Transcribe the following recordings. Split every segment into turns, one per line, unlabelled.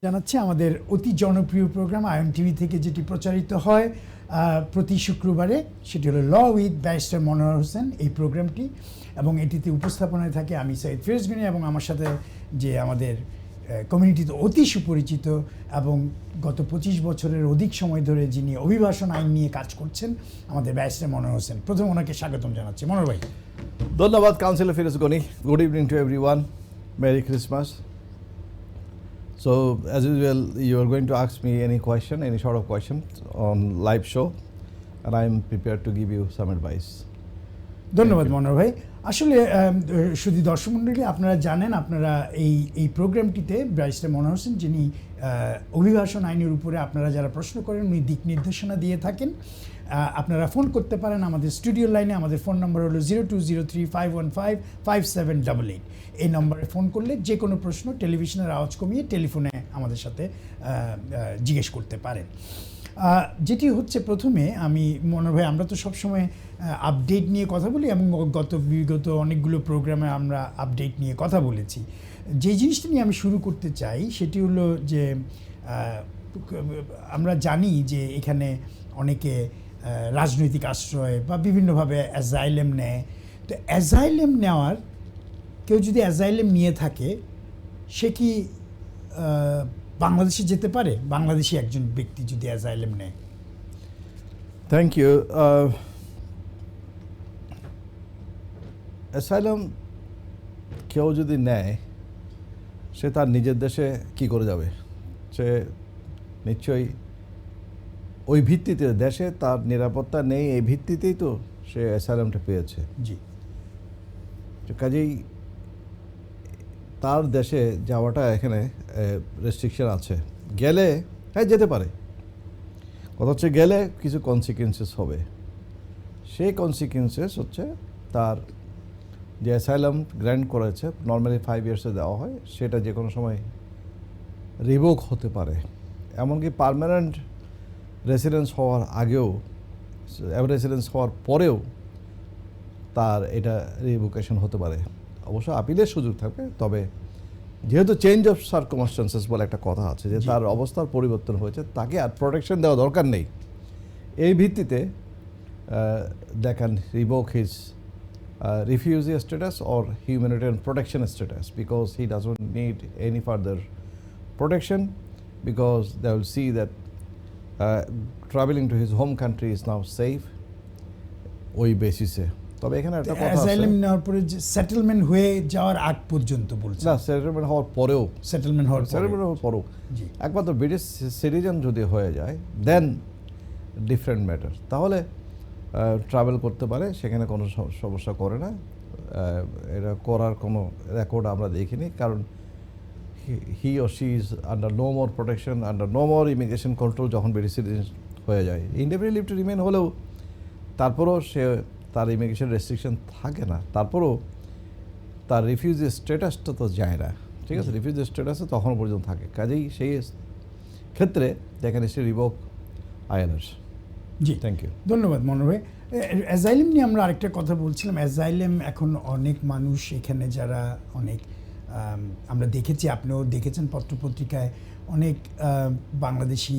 জানাচ্ছি আমাদের অতি জনপ্রিয় প্রোগ্রাম আয়ন টিভি থেকে যেটি প্রচারিত হয় প্রতি শুক্রবারে, সেটি হলো ল উইথ ব্যারিস্টার মনোয়ার হোসেন এই প্রোগ্রামটি, এবং এটিতে উপস্থাপনায় থাকে আমি সৈয়দ ফিরোজ গনি এবং আমার সাথে যে আমাদের কমিউনিটিতে অতি সুপরিচিত এবং গত 25 বছরের অধিক সময় ধরে যিনি অভিবাসন আইন নিয়ে কাজ করছেন আমাদের ব্যারিস্টার মনোয়ার হোসেন। প্রথমে ওনাকে স্বাগতম জানাচ্ছি। মনোয়ার ভাই।
ধন্যবাদ councillor Firoz Gani. Good evening to everyone, merry Christmas. So as usual, you are going to ask me any question, any sort of question on live show, and I am prepared to give you some advice.
ধন্যবাদ মনোহর ভাই। আসলে শুধু দর্শক মণ্ডলী, আপনারা জানেন, আপনারা এই প্রোগ্রামটিতে ব্যারিস্টার মনোয়ার হোসেন, যিনি অভিবাসন আইনের উপরে আপনারা যারা প্রশ্ন করেন উনি দিক নির্দেশনা দিয়ে থাকেন। আপনারা ফোন করতে পারেন আমাদের স্টুডিও লাইনে। আমাদের ফোন নম্বর হলো 0203-515-5788। এই নম্বরে ফোন করলে যে কোনো প্রশ্ন টেলিভিশনের আওয়াজ কমিয়ে টেলিফোনে আমাদের সাথে জিজ্ঞেস করতে পারেন। যেটি হচ্ছে, প্রথমে আমি মনে হয় আমরা তো সবসময় আপডেট নিয়ে কথা বলি এবং বিগত অনেকগুলো প্রোগ্রামে আমরা আপডেট নিয়ে কথা বলেছি। যে জিনিসটা নিয়ে আমি শুরু করতে চাই সেটি হলো যে আমরা জানি যে এখানে অনেকে রাজনৈতিক আশ্রয় বা বিভিন্নভাবে অ্যাজাইলেম নেয়। তো অ্যাজাইলেম নেওয়ার কেউ যদি অ্যাজাইলেম নিয়ে থাকে, সে কি বাংলাদেশে যেতে পারে? বাংলাদেশি একজন ব্যক্তি যদি অ্যাজাইলেম নেয়।
Thank you. অ্যাসাইলাম কেউ যদি নেয়, সে তার নিজের দেশে কি করে যাবে? সে নিশ্চয়ই ওই ভিত্তিতে, দেশে তার নিরাপত্তা নেই এই ভিত্তিতেই তো সে অ্যাসাইলামটা পেয়েছে।
জি।
কাজেই তার দেশে যাওয়াটা এখানে রেস্ট্রিকশন আছে। গেলে হ্যাঁ যেতে পারে, কথা হচ্ছে গেলে কিছু কনসিকুয়েন্সেস হবে। সেই কনসিকুয়েন্সেস হচ্ছে তার যে অ্যাসাইলাম গ্র্যান্ট করেছে, নর্মালি 5 ইয়ার্সে দেওয়া হয়, সেটা যে কোনো সময় রিভোক হতে পারে। এমনকি পার্মানেন্ট রেসিডেন্স হওয়ার আগেও, রেসিডেন্স হওয়ার পরেও তার এটা রিভোকেশন হতে পারে। অবশ্য আপিলের সুযোগ থাকবে, তবে যেহেতু চেঞ্জ অফ সার্কামস্ট্যান্সেস বলে একটা কথা আছে, যে তার অবস্থার পরিবর্তন হয়েছে, তাকে আর প্রোটেকশন দেওয়া দরকার নেই। এই ভিত্তিতে they can revoke his refugee status or humanitarian protection status, because he doesn't need any further protection, because they will see that traveling to his home country is now safe ওই বেসিসে। তবে এখানে একটা কথা আছে,
অ্যাসাইলাম নেওয়ার পরে যে সেটেলমেন্ট হয়ে যাওয়ার আগ পর্যন্ত বলছেন
না, সেটেলমেন্ট হওয়ার পরেও,
সেটেলমেন্ট হওয়ার
পরেও একবার তো ব্রিটিশ সিটিজেন যদি হয়ে যায়, দেন ডিফারেন্ট ম্যাটার, তাহলে ট্রাভেল করতে পারে, সেখানে কোনো সমস্যা করে না। এটা করার কোনো রেকর্ড আমরা দেখিনি, কারণ he or she is under no more protection, under no more immigration control যখন ব্রিটিশ সিটিজেন হয়ে যায়। ইনডেফিনিট লিভ টু রিমেন হলেও তারপরেও সে তার ইমিগ্রেশন রেস্ট্রিকশন থাকে না, তারপরেও তার রিফিউজি স্ট্যাটাসটা তো যায় না, ঠিক আছে? রিফিউজি স্ট্যাটাসে তখন পর্যন্ত থাকে। কাজেই সেই ক্ষেত্রে যেখানে সে রিভোক আইএনআর।
জি,
থ্যাংক ইউ।
ধন্যবাদ মনোহর ভাই। অ্যাজাইলেম নিয়ে আমরা আরেকটা কথা বলছিলাম। অ্যাজাইলেম এখন অনেক মানুষ এখানে যারা অনেক আমরা দেখেছি, আপনিও দেখেছেন পত্রপত্রিকায়, অনেক বাংলাদেশি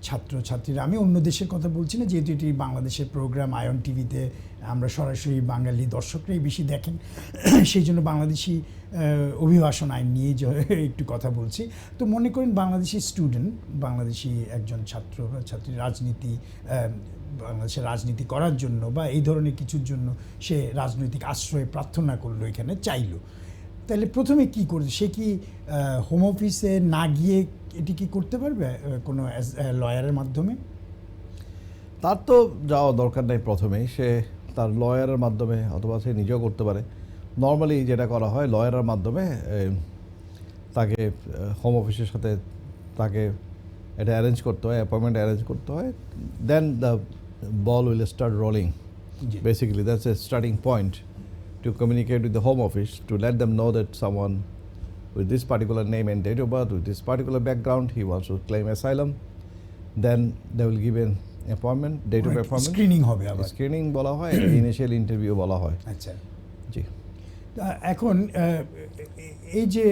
ছাত্রছাত্রীরা, আমি অন্য দেশের কথা বলছি না, যেহেতু এটি বাংলাদেশের প্রোগ্রাম, আয়ন টিভিতে আমরা সরাসরি বাঙালি দর্শকরাই বেশি দেখেন, সেই জন্য বাংলাদেশি অভিবাসন আইন নিয়ে একটু কথা বলছি। তো মনে করেন বাংলাদেশি স্টুডেন্ট, বাংলাদেশি একজন ছাত্রী বাংলাদেশের রাজনীতি করার জন্য বা এই ধরনের কিছুর জন্য সে রাজনৈতিক আশ্রয় প্রার্থনা করলো, এখানে চাইলো, তাহলে প্রথমে কি করবে? সে কি হোম অফিসে না গিয়ে এটি কি করতে পারবে কোনো লয়ারের মাধ্যমে?
তার তো যাওয়া দরকার নেই প্রথমেই, সে তার লয়ারের মাধ্যমে অথবা সে নিজেও করতে পারে। নর্মালি যেটা করা হয়, লয়ারের মাধ্যমে তাকে হোম অফিসের সাথে তাকে এটা অ্যারেঞ্জ করতে হয়, অ্যাপয়েন্টমেন্ট অ্যারেঞ্জ করতে হয়। Then the ball will start rolling. Basically that's a starting point to communicate with the Home Office, to let them know that someone with this particular name and date of birth, with this particular background, he wants to claim asylum. Then they will give an appointment, date of appointment.
Screening হবে, আবার
screening বলা হয়, initial interview বলা হয়।
আচ্ছা,
জি।
এখন এই যে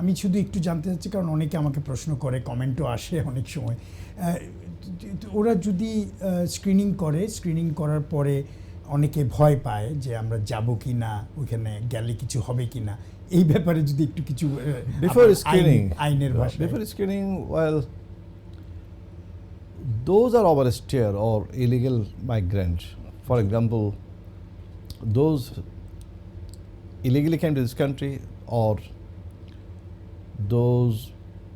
আমি শুধু একটু জানতে চাচ্ছি, কারণ অনেকে আমাকে প্রশ্ন করে, কমেন্টও আসে অনেক সময়, ওরা যদি স্ক্রিনিং করে, স্ক্রিনিং করার পরে অনেকে ভয় পায় যে আমরা যাব কি না, ওইখানে গেলে কিছু হবে কি না, এই ব্যাপারে যদি একটু কিছু
Before screening,
আইনের ভাষায়।
before screening, well, those are overstayers or illegal migrants. For example, those illegally came to this country, or those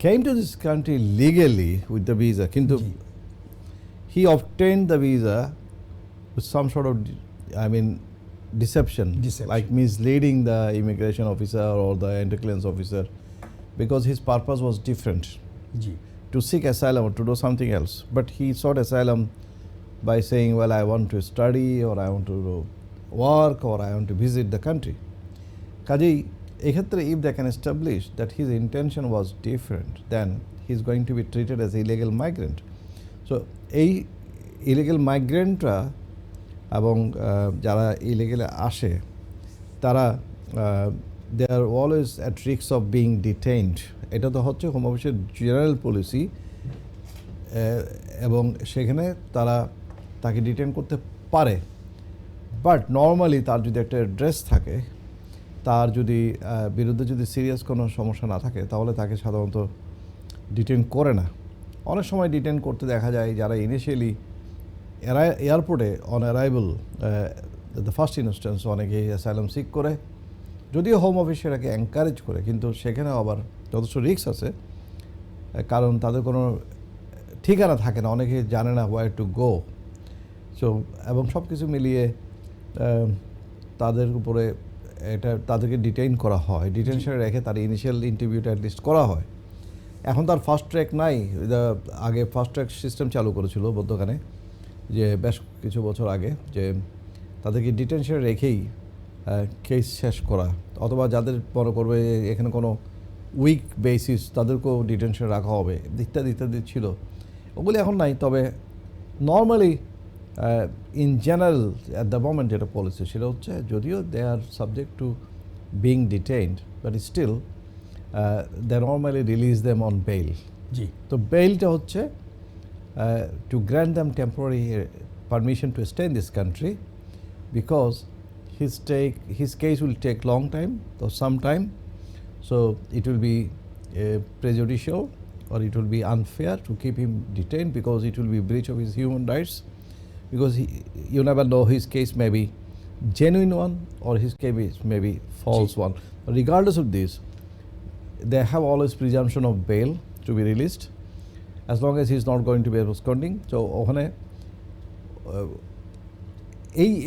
came to this country legally with the visa. Kintu
G,
he obtained the visa with some sort of, deception,
Deception.
like misleading the immigration officer or the entry-clearance officer, because his purpose was different,
G,
to seek asylum or to do something else. But he sought asylum by saying, well, I want to study, or I want to work, or I want to visit the country. Kaji, eক্ষেত্রে if they can establish that his intention was different, then he's going to be treated as illegal migrant. So এই illegal migrantরা এবং যারা ইলিগেলে আসে, তারা they are always at risk of being detained. এটা তো হচ্ছে home অফিসের জেনারেল পলিসি, এবং সেখানে তারা তাকে ডিটেইন করতে পারে। বাট নর্মালি তার যদি একটা অ্যাড্রেস থাকে, তার যদি বিরুদ্ধে যদি সিরিয়াস কোনো সমস্যা না থাকে, তাহলে তাকে সাধারণত ডিটেইন করে না। অনেক সময় ডিটেইন করতে দেখা যায় যারা ইনিশিয়ালি এয়ারপোর্টে on arrival, the first instance অনেকে অ্যাসাইলাম সিক করে, যদিও হোম অফিস সেটাকে এনকারেজ করে, কিন্তু সেখানে আবার যথেষ্ট রিস্ক আছে, কারণ তাদের কোনো ঠিকানা থাকে না, অনেকে জানে না হোয়ার টু গো। সো এবং সব কিছু মিলিয়ে তাদের উপরে তাদেরকে ডিটেইন করা হয়, ডিটেনশনে রেখে তার ইনিশিয়াল ইন্টারভিউটা অ্যাটলিস্ট করা হয়। এখন তার ফাস্ট ট্র্যাক নাই, আগে ফাস্ট ট্র্যাক সিস্টেম চালু করেছিল মধ্যখানে, যে বেশ কিছু বছর আগে, যে তাদেরকে ডিটেনশনে রেখেই কেস শেষ করা, অথবা যাদের মনে করবে এখানে কোনো উইক বেসিস তাদেরকেও ডিটেনশনে রাখা হবে, ইত্যাদি ইত্যাদি ছিল। ওগুলি এখন নাই। তবে normally in general at the moment যেটা পলিসি, সেটা হচ্ছে যদিও they are subject to being detained, but still they normally release them on bail.
জি,
তো বেইলটা হচ্ছে to grant them temporary permission to stay in this country, because his case will take long time or some time, so it will be prejudicial, or it will be unfair to keep him detained, because it will be breach of his human rights, because you never know, his case may be genuine one or his case may be false one. But regardless of this, they have always presumption of bail to be released, as long as he is not going to be absconding. So ওখানে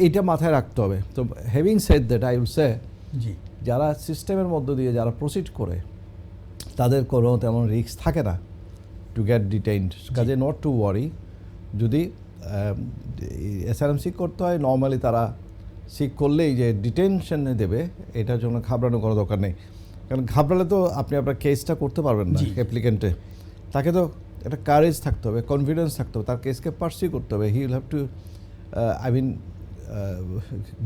এইটা মাথায় রাখতে হবে। তো having said that, I will say,
জি,
যারা সিস্টেমের মধ্য দিয়ে যারা প্রসিড করে, তাদের কোনো তেমন রিস্ক থাকে না টু গেট ডিটেইনড। কাজে নট টু ওয়ারি। যদি অ্যাসাইলাম সিক করতে হয়, নর্মালি তারা সিক করলেই যে ডিটেনশনে দেবে, এটার জন্য ঘাবড়ানোর কোনো দরকার নেই। কারণ ঘাবড়ালে তো আপনি আপনার কেসটা করতে পারবেন না। অ্যাপ্লিকেন্টে তাকে তো একটা কারেজ থাকতে হবে, কনফিডেন্স থাকতে হবে, তার কেসকে পার্সিউ করতে হবে। He will have to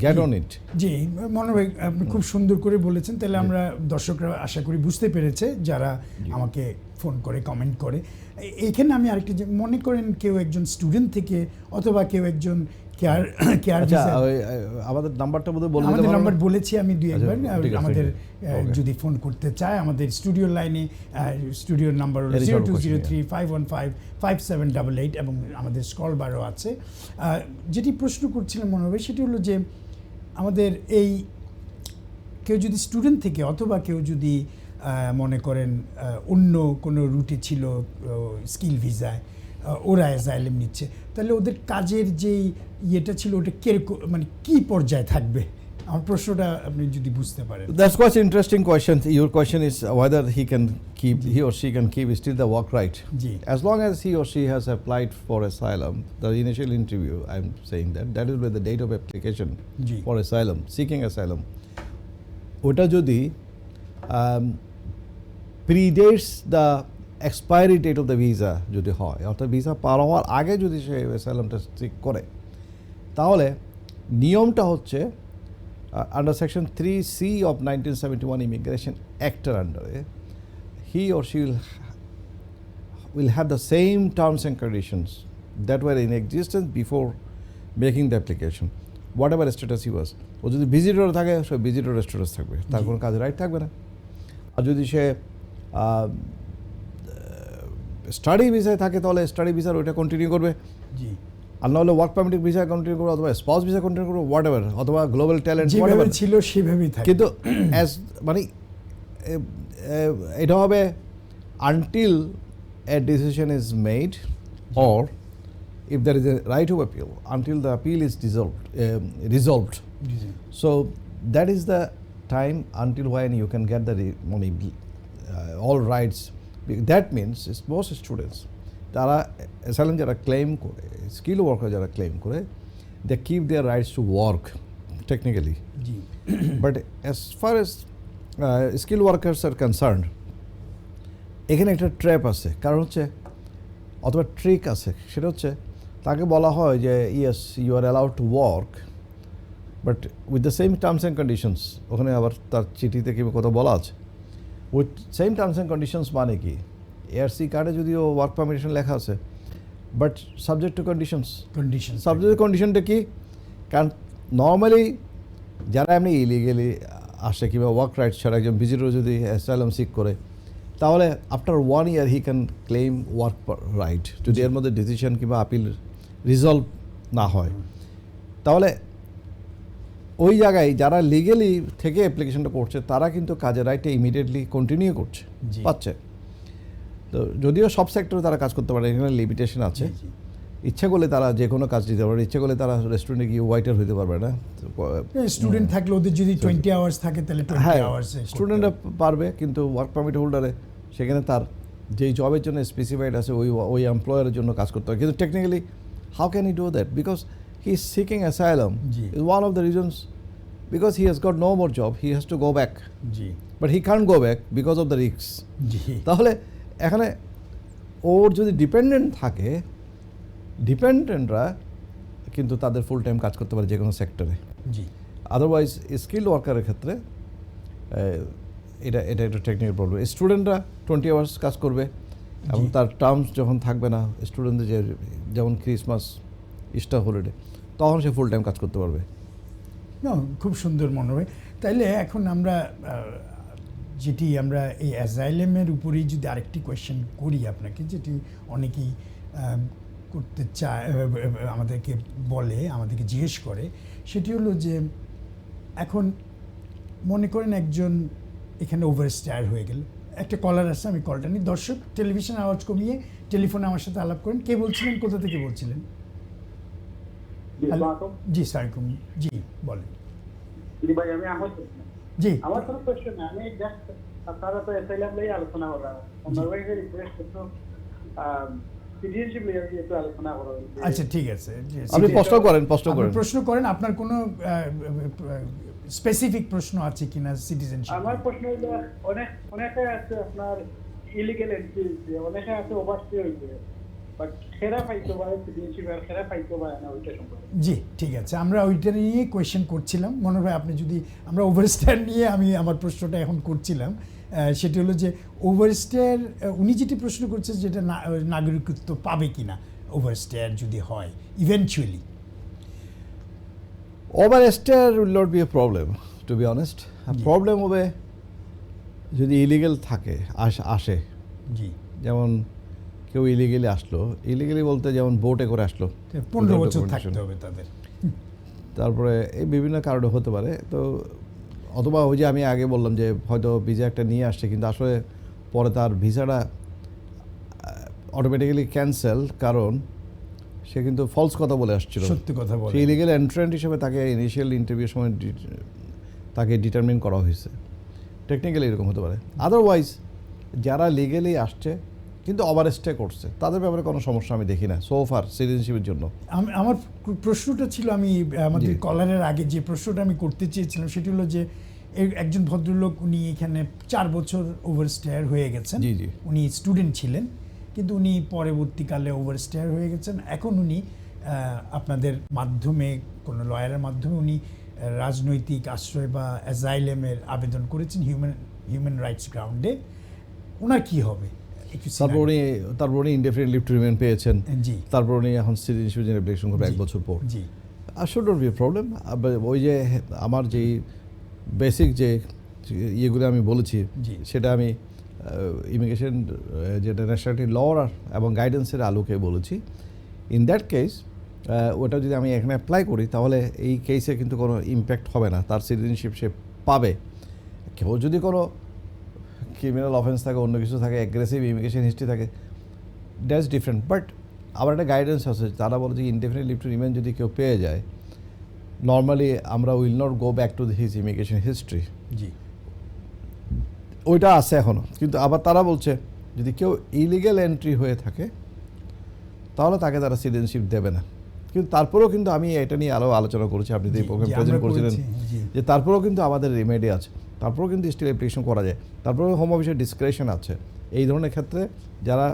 get on it.
জি, মনোহর ভাই আপনি খুব সুন্দর করে বলেছেন। তাহলে আমরা দর্শকরা আশা করি বুঝতে পেরেছে, যারা আমাকে ফোন করে কমেন্ট করে। এইখানে আমি আরেকটা, যে মনে করেন কেউ একজন স্টুডেন্ট থেকে, অথবা কেউ একজন কেয়ার
আমাদের নাম্বারটা বোধহয় বলে দিতে
আমাদের
পারবেন?
নাম্বার বলেছি আমি দুই একবার।
ঠিক আছে,
আমাদের
okay.
যদি ফোন করতে চায়, আমাদের স্টুডিও লাইনে, স্টুডিওর নাম্বার হলো 0203-515-5788, এবং আমাদের স্কল বারও আছে। যেটি প্রশ্ন করছিলাম মনে হবে, সেটি হলো যে আমাদের এই কেউ যদি স্টুডেন্ট থেকে, অথবা কেউ যদি মনে করেন অন্য কোনো রুটে ছিল, স্কিল ভিসায় ওরা অ্যাসাইলাম নিচ্ছে, তাহলে ওদের কাজের যেই ইয়েটা ছিল, ওটা মানে কী পর্যায়ে থাকবে? আমার প্রশ্নটা আপনি যদি বুঝতে পারেন।
That's quite an interesting question. Your question is whether he or she can keep still the work right.
G,
As long as he or she has applied for asylum, the initial interview, I'm saying that will be the date of application
G,
for asylum, seeking asylum. ওটা যদি predates the expiry date of the visa যদি হয়, অর্থাৎ visa পার হওয়ার আগে যদি সে অ্যাসাইলামটা sick করে, তাহলে নিয়মটা হচ্ছে under Section 3C of 1971 Immigration Act under he or she will have the same terms and conditions that were in existence before making the application, whatever status he was. ও যদি visitor থাকে সে visitor status থাকবে, তার কোনো কাজে right থাকবে না। আর যদি সে study ভিসায় থাকে তাহলে স্টাডি ভিসার ওইটা কন্টিনিউ করবে,
জি,
আর নাহলে ওয়ার্ক পারমিট ভিসা কন্টিনিউ করবে, অথবা স্পাউস ভিসা কন্টিনিউ করবে, হোয়াট এভার, অথবা গ্লোবাল ট্যালেন্ট
যেভাবে ছিল সেভাবেই থাকে।
কিন্তু অ্যাজ মানে এটা হবে until a decision is made, or if there is a right of appeal, until the appeal is resolved.
G,
So that is the time until when you can get the money, all rights. That means most students, তারা asylum যারা claim করে, skill worker যারা claim করে, they keep their rights to work technically.
G,
But as far as skilled workers are concerned, এখানে একটা trap আছে, কারণ হচ্ছে অথবা ট্রিক আছে, সেটা হচ্ছে তাকে বলা হয় যে yes you are allowed to work but with the same terms and conditions. ওখানে আবার তার চিঠিতে কি কথা বলা আছে, with same terms and conditions মানে কি, এআরসি কার্ডে যদিও ওয়ার্ক পারমিশন লেখা আছে but subject to conditions.
Condition
subject কন্ডিশনটা কি, কারণ নর্মালি যারা এমনি ইলিগেলি আসে কিংবা ওয়ার্ক রাইটস ছাড়া একজন ভিজিটর যদি অ্যাসাইলাম সিক করে, তাহলে after 1 year he can claim work right, যদি এর মধ্যে ডিসিশন কিংবা আপিল রিজলভ না হয়। তাহলে ওই জায়গায় যারা লিগেলি থেকে অ্যাপ্লিকেশনটা করছে তারা কিন্তু কাজের রাইটে ইমিডিয়েটলি কন্টিনিউ করছে,
জি।
পাচ্ছে। তো যদিও সব সেক্টরে তারা কাজ করতে পারে, এখানে লিমিটেশন আছে। ইচ্ছা করলে তারা যে কোনো কাজ দিতে পারে, ইচ্ছা করলে তারা রেস্টুরেন্টে গিয়ে ওয়াইটার হতে পারবে না।
স্টুডেন্ট থাকলে ওদের যদি 20 আওয়ার্স থাকে তাহলে 20
হ্যাঁ,
আওয়ার্স
স্টুডেন্টরা পারবে, কিন্তু ওয়ার্ক পারমিট হোল্ডারে সেখানে তার যেই জবের জন্য স্পেসিফাইড আছে ওই এমপ্লয়ারের জন্য কাজ করতে হয়। কিন্তু technically how can he do that, because he is seeking asylum,
জি।
Is one of the reasons, because he has got no more job, he has to go back,
জি,
but he can't go back because of the risk.
জি,
তাহলে এখানে ওর যদি dependent থাকে, ডিপেন্ডেন্টরা কিন্তু তাদের full time কাজ করতে পারে যে কোনো সেক্টরে।
জি,
আদারওয়াইজ স্কিল্ড ওয়ার্কারের ক্ষেত্রে এটা একটা টেকনিক্যাল প্রবলেম। স্টুডেন্টরা 20 আওয়ার্স কাজ করবে এবং তার টার্মস যখন থাকবে না, স্টুডেন্টদের যেমন ক্রিসমাস, ইস্টার হলিডে, তখন সে ফুল টাইম কাজ করতে পারবে।
না, খুব সুন্দর মনে হয়। তাইলে এখন আমরা যেটি আমরা এই অ্যাজাইলেমের উপরেই যদি আরেকটি কোয়েশ্চেন করি আপনাকে, যেটি অনেকেই করতে চায়, আমাদেরকে বলে, আমাদেরকে জিজ্ঞেস করে, সেটি হলো যে এখন মনে করেন একজন এখানে ওভারস্টেয়ার হয়ে গেল, একটা কলার আসছে, আমি কলটা নিই। দর্শক, টেলিভিশন আওয়াজ কমিয়ে টেলিফোনে আমার সাথে আলাপ করেন। কে বলছিলেন, কোথা থেকে বলছিলেন? জি সালামালাইকুম, জি বলেন।
ভাই আমি আহত,
জি,
আমার কোনো কোশ্চেন না, আমি জাস্ট আপনারা তো অ্যাসাইলাম নিয়ে আলোচনা করা, আমার ভাইকে রিকোয়েস্ট করতে সিটিজেনশিপ নিয়ে একটু আলোচনা করা।
আচ্ছা ঠিক আছে, জি,
আপনি প্রশ্ন করেন,
আপনি প্রশ্ন করেন, আপনার কোনো স্পেসিফিক প্রশ্ন আছে কিনা সিটিজেনশিপ?
আমার প্রশ্ন হলো, অনেকে আছে আপনার ইলিগাল এন্ট্রি, অনেকে আছে ওভারস্টে হইছে, বাট খেরা পাইতো বা সিটিজেনশিপ আর খেরা পাইতো বা না, ওইটা সম্পর্কে।
জি ঠিক আছে, আমরা ওইটা নিয়ে কোয়েশ্চেন করছিলাম। মনে হয় আপনি যদি, আমরা ওভারস্টেয়ার নিয়ে আমি আমার প্রশ্নটা এখন করছিলাম, সেটি হলো যে ওভারস্টেয়ার, উনি যেটি প্রশ্ন করছে যেটা নাগরিকত্ব পাবে কিনা ওভারস্টেয়ার যদি হয় eventually.
Overstayer will not be a problem, to be honest. Problem হবে যদি ইলিগেল থাকে, আসে,
জি,
যেমন কেউ ইলিগেলি আসলো, ইলিগেলি বলতে যেমন বোটে করে আসলো,
15 বছর থাকতে হবে তাদের,
তারপরে এই বিভিন্ন কারণে হতে পারে। তো অথবা ওই যে আমি আগে বললাম যে হয়তো ভিসা একটা নিয়ে আসছে, কিন্তু আসলে পরে তার ভিসাটা অটোমেটিক্যালি ক্যান্সেল, কারণ সে কিন্তু ফলস কথা বলে আসছিল,
সত্যি কথা বলে।
সে ইলিগেল এন্ট্রেন্ট হিসেবে তাকে ইনিশিয়াল ইন্টারভিউর সময় তাকে ডিটারমিন করা হয়েছে। টেকনিক্যালি এরকম হতে পারে। আদারওয়াইজ যারা লিগেলি আসছে কিন্তু ওভারস্টে করছে, তাদের ব্যাপারে কোনো সমস্যা আমি দেখি না সোফার সিটিজেনশিপের জন্য।
আমার প্রশ্নটা ছিল, আমি আমাদের কলারের আগে যে প্রশ্নটা আমি করতে চেয়েছিলাম সেটি হলো যে একজন ভদ্রলোক, উনি এখানে 4 বছর ওভারস্টেয়ার হয়ে গেছেন।
জি জি,
উনি স্টুডেন্ট ছিলেন, কিন্তু উনি পরবর্তীকালে ওভারস্টেয়ার হয়ে গেছেন। এখন উনি আপনাদের মাধ্যমে, কোনো লয়ারের মাধ্যমে উনি রাজনৈতিক আশ্রয় বা অ্যাজাইলেমের আবেদন করেছেন হিউম্যান রাইটস গ্রাউন্ডে, ওনার কি হবে? একটু
তারপর উনি ইনডেফিনিট লিভ টু রিমেইন পেয়েছেন,
জি
তারপর উনি এখন সিটিজেনশিপ অ্যাপ্লিকেশন করবে 1
জি,
বছর পর।
জি
আসলে ডোন্ট বি প্রবলেম। ওই যে আমার যেই বেসিক যে ইয়েগুলো আমি বলেছি
জি
সেটা আমি ইমিগ্রেশন যেটা ন্যাশনালিটি ল এবং গাইডেন্সের আলোকে বলেছি। ইন দ্যাট কেস ওটা যদি আমি এখানে অ্যাপ্লাই করি তাহলে এই কেসে কিন্তু কোনো ইম্প্যাক্ট হবে না, তার সিটিজেনশিপ সে পাবে। কেউ যদি কোনো ক্রিমিনাল অফেন্স থাকে, অন্য কিছু থাকে, অ্যাগ্রেসিভ ইমিগ্রেশন হিস্ট্রি থাকে, দ্যাটস ডিফারেন্ট। বাট আবার একটা গাইডেন্স আছে, তারা বলে যে ইনডেফিনিট লিভ টু রিমেইন যদি কেউ পেয়ে যায়, নর্মালি আমরা will not go back to his immigration history.
জি
ওইটা আছে এখনও, কিন্তু আবার তারা বলছে যদি কেউ ইলিগ্যাল এন্ট্রি হয়ে থাকে তাহলে তাকে তারা সিটিজেনশিপ দেবে না। কিন্তু তারপরেও কিন্তু আমি এটা নিয়ে আরও আলোচনা করেছি, আপনি যে
জি,
প্রোগ্রাম
জি,
প্রেজেন্ট
আমরা
করছিলেন,
করেছি, জি।
যে তারপরেও কিন্তু আমাদের রিমেডি আছে, তারপরেও কিন্তু স্টিল অ্যাপ্লিকেশন করা যায়, তারপরেও হোম অফিসের ডিসক্রিপশন আছে। এই ধরনের ক্ষেত্রে যারা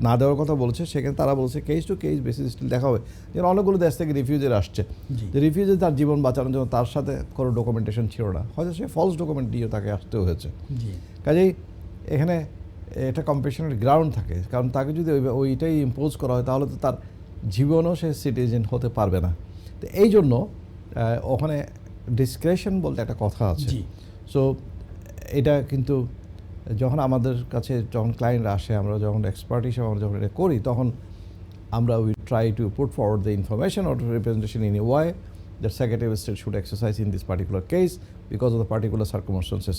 না দেওয়ার কথা বলছে সেখানে তারা বলছে case to case basis still দেখা হবে। যেন অনেকগুলো দেশ থেকে রিফিউজের আসছে,
জি
যে রিফিউজে তার জীবন বাঁচানোর জন্য তার সাথে কোনো ডকুমেন্টেশন ছিল না, হয়তো সে ফলস ডকুমেন্ট দিয়ে তাকে আসতেও হয়েছে।
জি
কাজেই এখানে এটা কম্পিটিশনের গ্রাউন্ড থাকে, কারণ তাকে যদি ওইটাই ইম্পোজ করা হয় তাহলে তো তার জীবনও সে সিটিজেন হতে পারবে না। তো এই জন্য ওখানে ডিসক্রিপশন বলতে একটা কথা আছে।
জি
সো এটা কিন্তু যখন আমাদের কাছে যখন ক্লায়েন্টরা আসে, আমরা যখন এক্সপার্ট হিসেবে আমরা যখন এটা করি, তখন আমরা we try to put forward the information or representation in a way that secretary of state should exercise in this particular case because of the particular circumstances.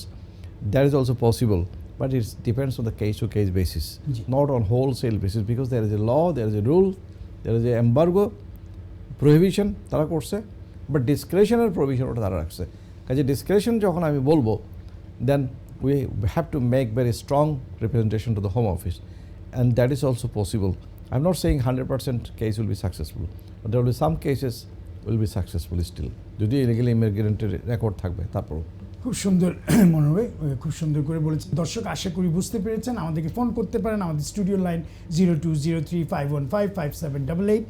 That is also possible, but it depends on the case-to-case basis,
G
not on wholesale basis, because there is a law, there is a rule, there is a embargo, prohibition তারা করছে, but discretionary provision ওটা তারা রাখছে। কাজে discretion যখন আমি বলবো, then we have to make very strong representation to the Home Office, and that is also possible. I'm not saying 100% case will be successful, but there will be some cases will be successful still, যদি illegal immigrant record থাকবে। তারপর
খুব সুন্দর মনোভাব, খুব সুন্দর করে বলেছেন। দর্শক আশা করি বুঝতে পেরেছেন। আমাদেরকে ফোন করতে পারেন, আমাদের স্টুডিও লাইন 020351557888।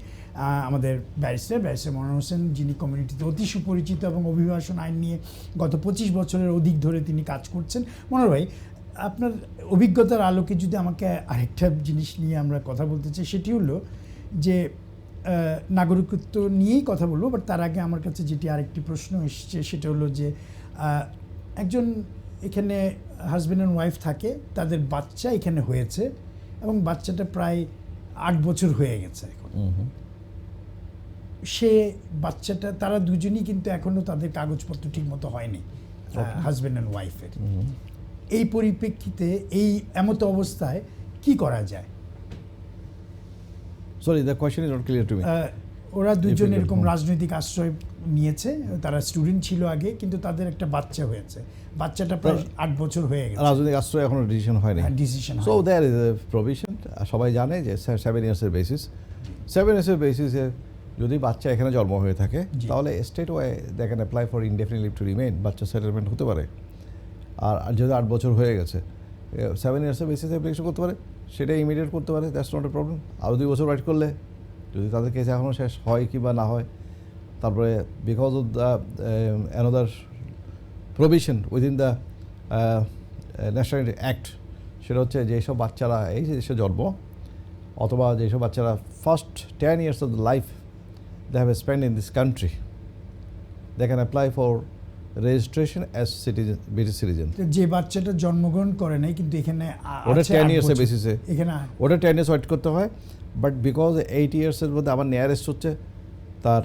আমাদের ব্যারিস্টার মনোয়ার হোসেন, যিনি কমিউনিটিতে অতি সুপরিচিত এবং অভিবাসন আইন নিয়ে গত 25 বছরের অধিক ধরে তিনি কাজ করছেন। মনোয়ার ভাই, আপনার অভিজ্ঞতার আলোকে যদি আমাকে আরেকটা জিনিস নিয়ে আমরা কথা বলতে চাই, সেটি হলো যে নাগরিকত্ব নিয়েই কথা বলবো, বাট তার আগে আমার কাছে যেটি আরেকটি প্রশ্ন এসছে সেটা হলো যে একজন এখানে হাজব্যান্ড অ্যান্ড ওয়াইফ থাকে, তাদের বাচ্চা এখানে হয়েছে এবং বাচ্চাটা প্রায় 8 বছর হয়ে গেছে এখন। সে বাচ্চাটা, তারা দুজনই কিন্তু এখনও তাদের কাগজপত্র ঠিক মতো হয়নি হাজব্যান্ড অ্যান্ড ওয়াইফের। এই পরিপ্রেক্ষিতে এই এমতো অবস্থায় কি করা যায়?
Sorry, the question is not clear to me.
ওরা দুজন
Difficult,
এরকম রাজনৈতিক আশ্রয় নিয়েছে, তারা স্টুডেন্ট ছিল আগে, কিন্তু তাদের একটা বাচ্চা হয়েছে, বাচ্চাটা প্রায় 8 বছর হয়ে গেছে,
রাজনৈতিক আশ্রয় এখনো ডিসিশন হয়নি।
Decision.
So there is a provision, সবাই জানে যে 7 ইয়ার্সের বেসিস, 7 ইয়ার্সের বেসিসে যদি বাচ্চা এখানে জন্ম হয়ে থাকে
জি।
তাহলে straight away they can apply for indefinite leave to remain, বাচ্চা সেটেলমেন্ট হতে পারে। আর যদি 8 বছর হয়ে গেছে 7 ইয়ার্সের বেসিসে অ্যাপ্লিকেশন করতে পারে, সেটা ইমিডিয়েট করতে পারে, দ্যাটস নট এ প্রবলেম। আরও 2 বছর ওয়েট করলে যদি তাদের কেস এখনও শেষ হয় কি বা না হয়, তারপরে because of the another provision within the nationality act, সেটা হচ্ছে যেসব বাচ্চারা এই যে দেশে জন্ম, অথবা যেসব বাচ্চারা first 10 years of the life they have spent in this country, they can apply for registration as citizen, British citizen.
যে বাচ্চাটা জন্মগ্রহণ করে নাই কিন্তু এখানে
ওটা
আছে
10
8
years-এর
বছর,
বেসিসে,
এখানে
ওটা 10 years ওয়েট করতে হয়। বাট বিকজ 8 years-এর মধ্যে আমার নিয়ারেস্ট হচ্ছে তার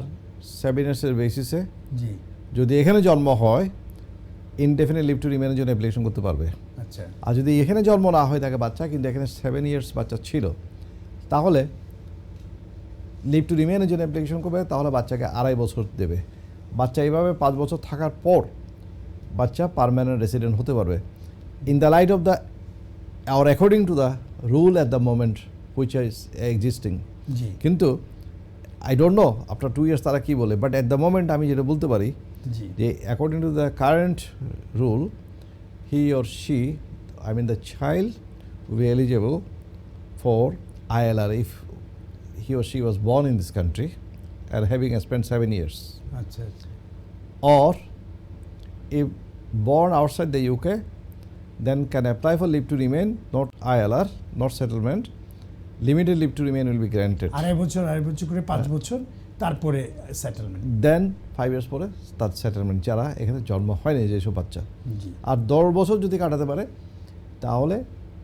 7 years-এর বেসিসে,
জি
যদি এখানে জন্ম হয় ইনডেফিনিট লিভ টু রিমেইনের জন্য অ্যাপ্লিকেশন করতে পারবে।
আচ্ছা
আর যদি এখানে জন্ম না হয় থাকে বাচ্চা, কিন্তু এখানে 7 years বাচ্চা ছিল, তাহলে লিভ টু রিমেইনের জন্য অ্যাপ্লিকেশন করবে, তাহলে বাচ্চাকে 2.5 বছর দেবে। বাচ্চা এইভাবে 5 বছর থাকার পর বাচ্চা পার্মানেন্ট রেসিডেন্ট হতে পারবে in the light of the or according to the rule at the moment which is existing.
জি
কিন্তু I don't know after 2 years তারা কী বলে, বাট অ্যাট দ্য মোমেন্ট আমি যেটা বলতে পারি
জি
যে according to the current rule, he or she, I mean the child will be eligible for ILR if he or she was born in this country and having spent 7 years.
আচ্ছা আচ্ছা
or if born outside the UK, then can apply for leave to remain, not ILR, not settlement. Limited leave to remain will be granted.
2.5 বছর করে 5 বছর, তারপরে settlement.
দেন 5 years পরে তার settlement, যারা এখানে জন্ম হয়নি যেসব বাচ্চা।
জি।
আর 10 বছর যদি কাটাতে পারে তাহলে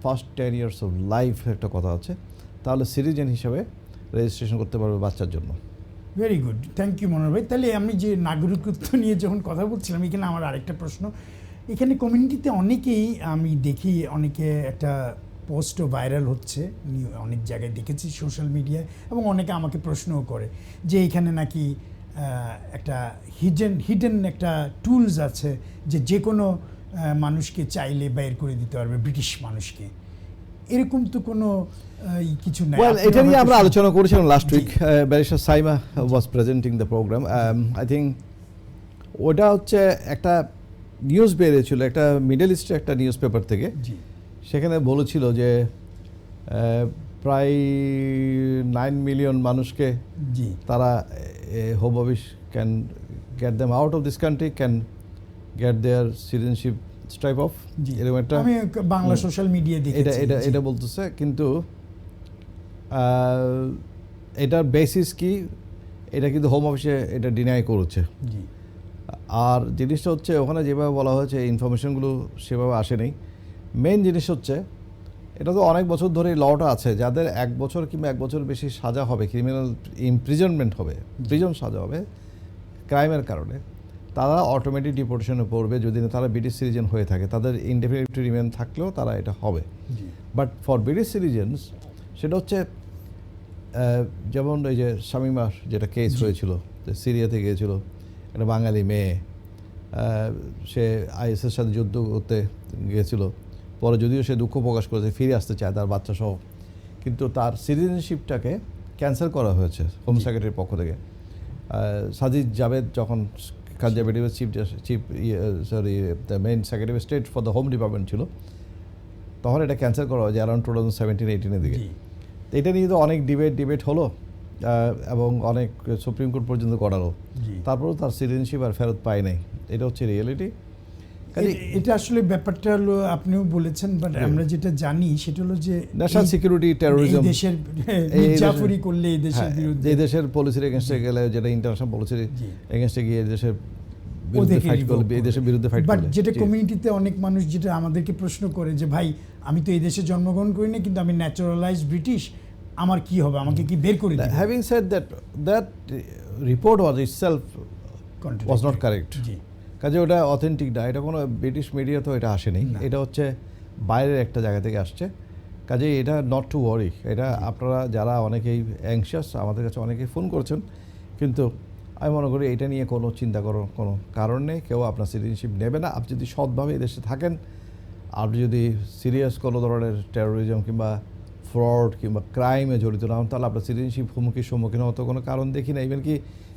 ফার্স্ট 10 ইয়ার্স অফ লাইফ একটা কথা আছে, তাহলে সিটিজেন হিসেবে রেজিস্ট্রেশন করতে পারবে বাচ্চার জন্য।
ভেরি গুড, থ্যাংক ইউ মনোহর ভাই। তাহলে আমি যে নাগরিকত্ব নিয়ে যখন কথা বলছিলাম, এখানে আমার আরেকটা প্রশ্ন, এখানে কমিউনিটিতে অনেকেই আমি দেখি, অনেকে একটা পোস্টও ভাইরাল হচ্ছে, অনেক জায়গায় দেখেছি সোশ্যাল মিডিয়ায়, এবং অনেকে আমাকে প্রশ্নও করে যে এখানে নাকি একটা হিডেন একটা টুলস আছে যে কোনো মানুষকে চাইলে বাইর করে দিতে পারবে, ব্রিটিশ মানুষকে। এরকম তো কোনো কিছু নাই।
Well, এটা নিয়ে আমরা আলোচনা করেছিলাম last week. Barrister Saima was presenting the programme. I think ওটা হচ্ছে একটা নিউজ বেরিয়েছিল একটা মিডল ইস্টের একটা নিউজ পেপার থেকে।
জি।
সেখানে বলেছিল যে প্রায় 9 মিলিয়ন মানুষকে
জি।
তারা home office can get them out of this country, can get their citizenship stripped off,
জি।
এরকম একটা
আমি বাংলা সোশ্যাল মিডিয়া দেখেছি।
এটা বলতেছে, কিন্তু এটার বেসিস কি, এটা কিন্তু হোম অফিসে এটা ডিনাই করেছে।
জি।
আর জিনিসটা হচ্ছে ওখানে যেভাবে বলা হয়েছে ইনফরমেশনগুলো সেভাবে আসেনি। মেন জিনিস হচ্ছে এটা তো অনেক বছর ধরে লটা আছে, যাদের 1 বছর কিংবা 1 বছর বেশি সাজা হবে, ক্রিমিনাল ইমপ্রিজনমেন্ট হবে, প্রিজন সাজা হবে ক্রাইমের কারণে, তারা অটোমেটিক ডিপোর্টেশনে পড়বে যদি না তারা ব্রিটিশ সিটিজেন হয়ে থাকে। তাদের ইনডেফিনিট রিমেন থাকলেও তারা এটা হবে। বাট ফর ব্রিটিশ সিটিজেন্স সেটা হচ্ছে যেমন এই যে শামিমার যেটা কেস হয়েছিল, যে সিরিয়াতে গিয়েছিল একটা বাঙালি মেয়ে, সে আইএসের সাথে যুদ্ধ করতে গিয়েছিল, পরে যদিও সে দুঃখ প্রকাশ করেছে, ফিরে আসতে চায় তার বাচ্চা সহ, কিন্তু তার সিটিজেনশিপটাকে ক্যান্সেল করা হয়েছে হোম সেক্রেটারির পক্ষ থেকে। সাজিদ জাভেদ যখন conservative the main secretary of state for the home department ছিল, তখন এটা ক্যান্সেল করা হয় যে অ্যারাউন্ড 2017-18 দিকে। এটা নিয়ে তো অনেক ডিবেট হলো এবং অনেক সুপ্রিম কোর্ট পর্যন্ত করালো, তারপরেও তার সিটিজেনশিপ আর ফেরত পায় নাই। এটা হচ্ছে রিয়েলিটি।
এটা আসলে ব্যাপারটা হলো আপনিও বলেছেন, বাট আমরা যেটা জানি সেটা হলো যে
ন্যাশনাল সিকিউরিটি টেরোরিজম
দেশের মির্জাফরি করলে এই দেশের বিরুদ্ধে,
এই দেশের পলিসির এগেনস্টে গেলে, যেটা ইন্টারন্যাশনাল পলিসির এগেনস্টে গিয়ে দেশের বিরুদ্ধে ফাইট করবে, এই দেশের বিরুদ্ধে ফাইট করবে।
বাট যেটা কমিউনিটিতে অনেক মানুষ যেটা আমাদেরকে প্রশ্ন করে যে ভাই আমি তো এই দেশে জন্মগ্রহণ করিনি, কিন্তু আমি ন্যাচারালাইজ ব্রিটিশ, আমার কি হবে, আমাকে কি বের করে দিবে?
Having said that report was itself was not correct. কাজে ওটা অথেন্টিক না, এটা কোনো ব্রিটিশ মিডিয়া তো এটা আসেনি, এটা হচ্ছে বাইরের একটা জায়গা থেকে আসছে। কাজে এটা নট টু ওয়ারি। এটা আপনারা যারা অনেকেই অ্যাংশিয়াস, আমাদের কাছে অনেকেই ফোন করেছেন, কিন্তু আমি মনে করি এটা নিয়ে কোনো চিন্তা করার কোনো কারণ নেই। কেউ আপনার সিটিজেনশিপ নেবে না। আপনি যদি সৎভাবে এই দেশে থাকেন, আপনি যদি সিরিয়াস কোনো ধরনের টেরোরিজম কিংবা ফ্রড কিংবা ক্রাইমে জড়িত না হন, তাহলে আপনার সিটিজেনশিপ সম্মুখীন হতো কোনো কারণ দেখি না। ইভেন কি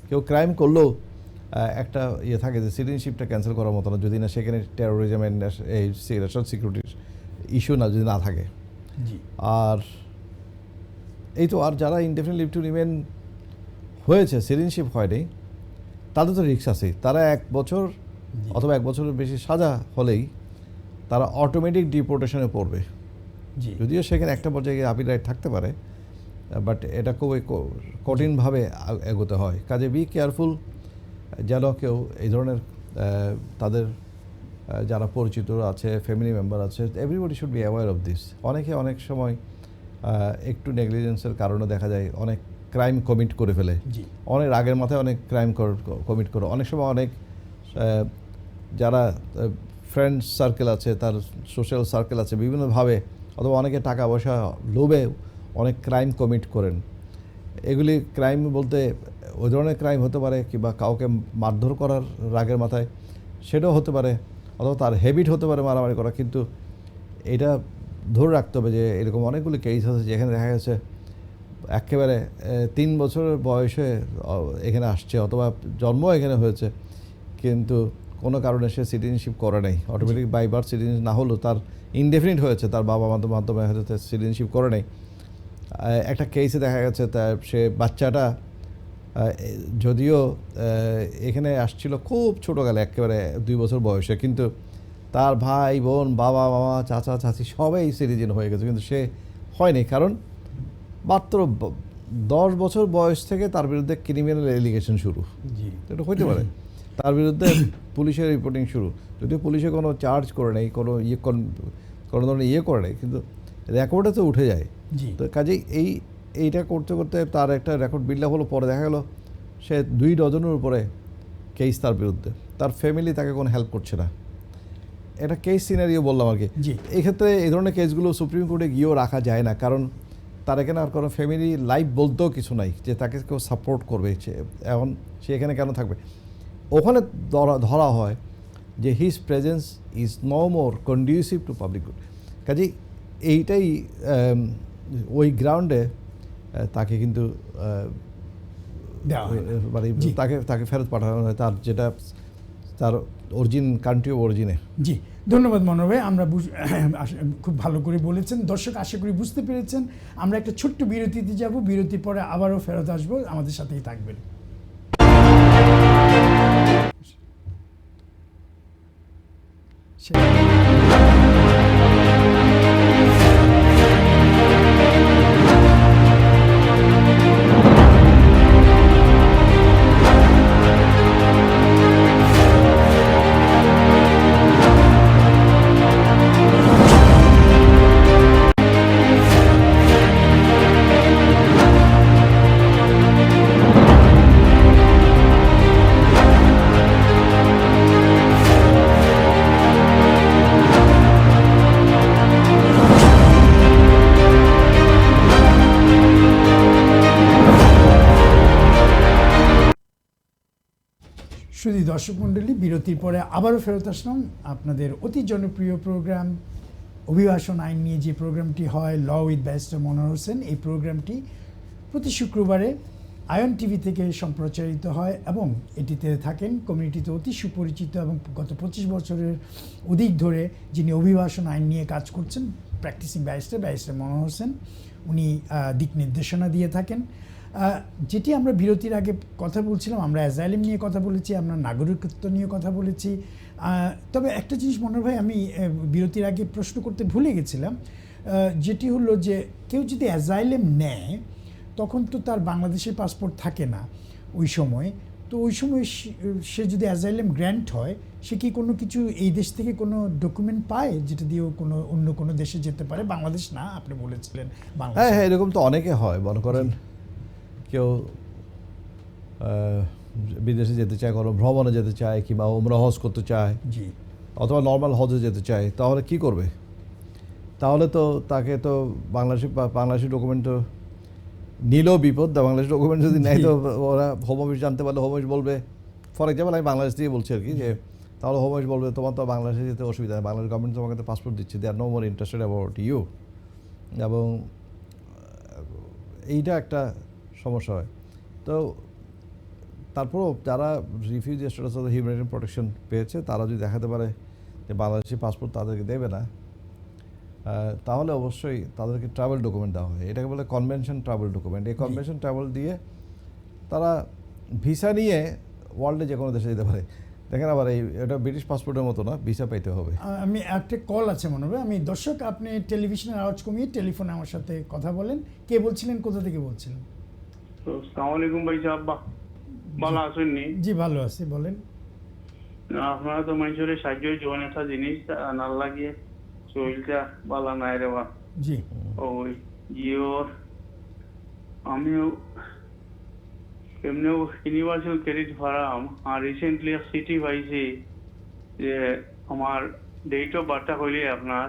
কেউ ক্রাইম করলেও একটা ইয়ে থাকে যে সিটিজেনশিপটা ক্যান্সেল করার মতো না, যদি না সেখানে টেরোরিজম এই ন্যাশনাল সিকিউরিটির ইস্যু না যদি না থাকে। আর এই তো, আর যারা ইনডেফিনিট লিভ টু রিমেন হয়েছে, সিটিজেনশিপ হয়নি, তাদের তো রিস্ক আছে। তারা 1 বছর অথবা 1 বছরের বেশি সাজা হলেই তারা অটোমেটিক ডিপোর্টেশনে পড়বে। যদিও সেখানে একটা পর্যায়ে আপিল রাইট থাকতে পারে, বাট এটা খুবই কঠিনভাবে এগোতে হয়। কাজে বি কেয়ারফুল, যেন কেউ এই ধরনের তাদের যারা পরিচিত আছে, ফ্যামিলি মেম্বার আছে, everybody should be aware of this. অনেকে অনেক সময় একটু নেগলিজেন্সের কারণে দেখা যায় অনেক ক্রাইম কমিট করে ফেলে, অনেক রাগের মাথায় অনেক ক্রাইম কমিট করে। অনেক সময় অনেক যারা ফ্রেন্ড সার্কেল আছে, তার সোশ্যাল সার্কেল আছে, বিভিন্নভাবে, অথবা অনেকে টাকা পয়সা লোভে অনেক ক্রাইম কমিট করেন। এগুলি ক্রাইম বলতে ওই ধরনের ক্রাইম হতে পারে, কিংবা কাউকে মারধর করার রাগের মাথায়, সেটাও হতে পারে, অথবা তার হ্যাবিট হতে পারে মারামারি করা। কিন্তু এটা ধরে রাখতে হবে যে এরকম অনেকগুলি কেস আছে যেখানে দেখা গেছে একেবারে 3 বছরের বয়সে এখানে আসছে, অথবা জন্ম এখানে হয়েছে, কিন্তু কোনো কারণে সে সিটিজেনশিপ করে নাই। অটোমেটিক বাই বার্থ সিটিজেন না হলেও তার ইনডেফিনিট হয়েছে, তার বাবা মাধ্যমে হয়তো সিটিজেনশিপ করে নাই। একটা কেসে দেখা গেছে সে বাচ্চাটা যদিও এখানে আসছিল খুব ছোটোকালে, একেবারে 2 বছর বয়সে, কিন্তু তার ভাই বোন, বাবা মামা, চাচা চাচি সবাই সিটিজেন হয়ে গেছে, কিন্তু সে হয়নি। কারণ মাত্র 10 বছর বয়স থেকে তার বিরুদ্ধে ক্রিমিনাল এলিগেশন শুরু।
জি
এটা হইতে পারে, তার বিরুদ্ধে পুলিশের রিপোর্টিং শুরু, যদিও পুলিশে কোনো চার্জ করে নেই, কোনো কোনো ধরনের করে নেই, কিন্তু রেকর্ডে তো উঠে যায়।
জি
তো কাজেই এইটা করতে করতে তার একটা রেকর্ড বিল্ড আপ হলো। পরে দেখা গেল সে 2 ডজনের উপরে কেস তার বিরুদ্ধে, তার ফ্যামিলি তাকে কোনো হেল্প করছে না। এটা কেস সিনারিও বললাম আর কি।
জি
এই ক্ষেত্রে এই ধরনের কেসগুলো সুপ্রিম কোর্টে গিয়েও রাখা যায় না, কারণ তার এখানে আর কোনো ফ্যামিলি লাইফ বলতেও কিছু নাই যে তাকে কেউ সাপোর্ট করবে। এখন সে এখানে কেন থাকবে? ওখানে ধরা হয় যে his presence is no more conducive to public good. কাজেই এইটাই ওই গ্রাউন্ডে তাকে কিন্তু
দেওয়া হয় না।
মানে
জি।
তাকে ফেরত পাঠানো হয় তার যেটা তার কান্ট্রি অফ অরিজিনে।
জি ধন্যবাদ মনোহর ভাই, আমরা খুব ভালো করে বলেছেন। দর্শক আশা করি বুঝতে পেরেছেন। আমরা একটা ছোট্ট বিরতিতে যাব, বিরতির পরে আবারও ফেরত আসবো, আমাদের সাথেই থাকবেন। শুধু দর্শক মণ্ডলী, বিরতির পরে আবারও ফেরত আসলাম আপনাদের অতি জনপ্রিয় প্রোগ্রাম অভিবাসন আইন নিয়ে। যে প্রোগ্রামটি হয় ল উইথ ব্যারিস্টার মনোহর হোসেন, এই প্রোগ্রামটি প্রতি শুক্রবারে আয়ন টিভি থেকে সম্প্রচারিত হয় এবং এটিতে থাকেন কমিউনিটিতে অতি সুপরিচিত এবং গত 25 বছরের অধিক ধরে যিনি অভিবাসন আইন নিয়ে কাজ করছেন, প্র্যাকটিসিং ব্যারিস্টার মনোহর হোসেন। উনি দিক নির্দেশনা দিয়ে থাকেন। যেটি আমরা বিরতির আগে কথা বলছিলাম, আমরা অ্যাজাইলাম নিয়ে কথা বলেছি, আমরা নাগরিকত্ব নিয়ে কথা বলেছি। তবে একটা জিনিস মনোহর ভাই আমি বিরতির আগে প্রশ্ন করতে ভুলে গেছিলাম, যেটি হলো যে কেউ যদি অ্যাজাইলাম নেয় তখন তো তার বাংলাদেশের পাসপোর্ট থাকে না ওই সময়। তো ওই সময় সে যদি অ্যাজাইলাম গ্র্যান্ট হয়, সে কি কোনো কিছু এই দেশ থেকে কোনো ডকুমেন্ট পায় যেটা দিয়েও কোনো অন্য কোনো দেশে যেতে পারে? বাংলাদেশ না, আপনি বলেছিলেন বাংলাদেশ।
হ্যাঁ হ্যাঁ, এরকম তো অনেকে হয়। মনে করেন কেউ বিদেশে যেতে চায়, কোনো ভ্রমণে যেতে চায়, কিংবা ওমরা হজ করতে চায়,
জি
অথবা নর্মাল হজে যেতে চায়, তাহলে কি করবে? তাহলে তো তাকে তো বাংলাদেশি ডকুমেন্ট তো নিলেও বিপদ। বাংলাদেশি ডকুমেন্ট যদি নেয় তো ওরা হোম অফিস জানতে পারলে হোম অফিস বলবে, ফর এক্সাম্পল আমি বাংলাদেশ দিয়ে বলছি আর কি, যে তাহলে হোম অফিস বলবে তোমার তো বাংলাদেশে যেতে অসুবিধা নেই, বাংলাদেশ গভর্নমেন্ট তোমাকে তো পাসপোর্ট দিচ্ছে, they are no more interested about you. এবং এইটা একটা সমস্যা হয়। তো তারপরও যারা রিফিউজি স্ট্যাটাস অথবা হিউম্যানিটেরিয়ান প্রোটেকশন পেয়েছে, তারা যদি দেখাতে পারে যে বাংলাদেশি পাসপোর্ট তাদেরকে দেবে না, তাহলে অবশ্যই তাদেরকে ট্রাভেল ডকুমেন্ট দেওয়া হয়। এটাকে বলে কনভেনশন ট্রাভেল ডকুমেন্ট। এই কনভেনশন ট্রাভেল দিয়ে তারা ভিসা নিয়ে ওয়ার্ল্ডে যে কোনো দেশে যেতে পারে। দেখেন আবার এটা ব্রিটিশ পাসপোর্টের মতো না, ভিসা পাইতে হবে।
আমি একটা কল আছে মনে হয়, আমি দর্শক আপনি টেলিভিশনের আওয়াজ কমিয়ে টেলিফোনে আমার সাথে কথা বলেন। কে বলছিলেন, কোথা থেকে বলছিলেন?
আসসালামু আলাইকুম ভাই সাহেব, ভালো আছেন নি?
জি ভালো আছি, বলেন।
আপনারা তো মানুষের সাহায্য জীবন একটা জিনিস না লাগিয়ে শরীরটা ভালো নাই রে বা।
জি
ওই জিওর আমিও এমনিও ইউনিভার্সাল ক্রেডিট ফার্ম আর রিসেন্টলি সিটি পাইছি যে আমার ডেট অফ বার্থটা হইলে আপনার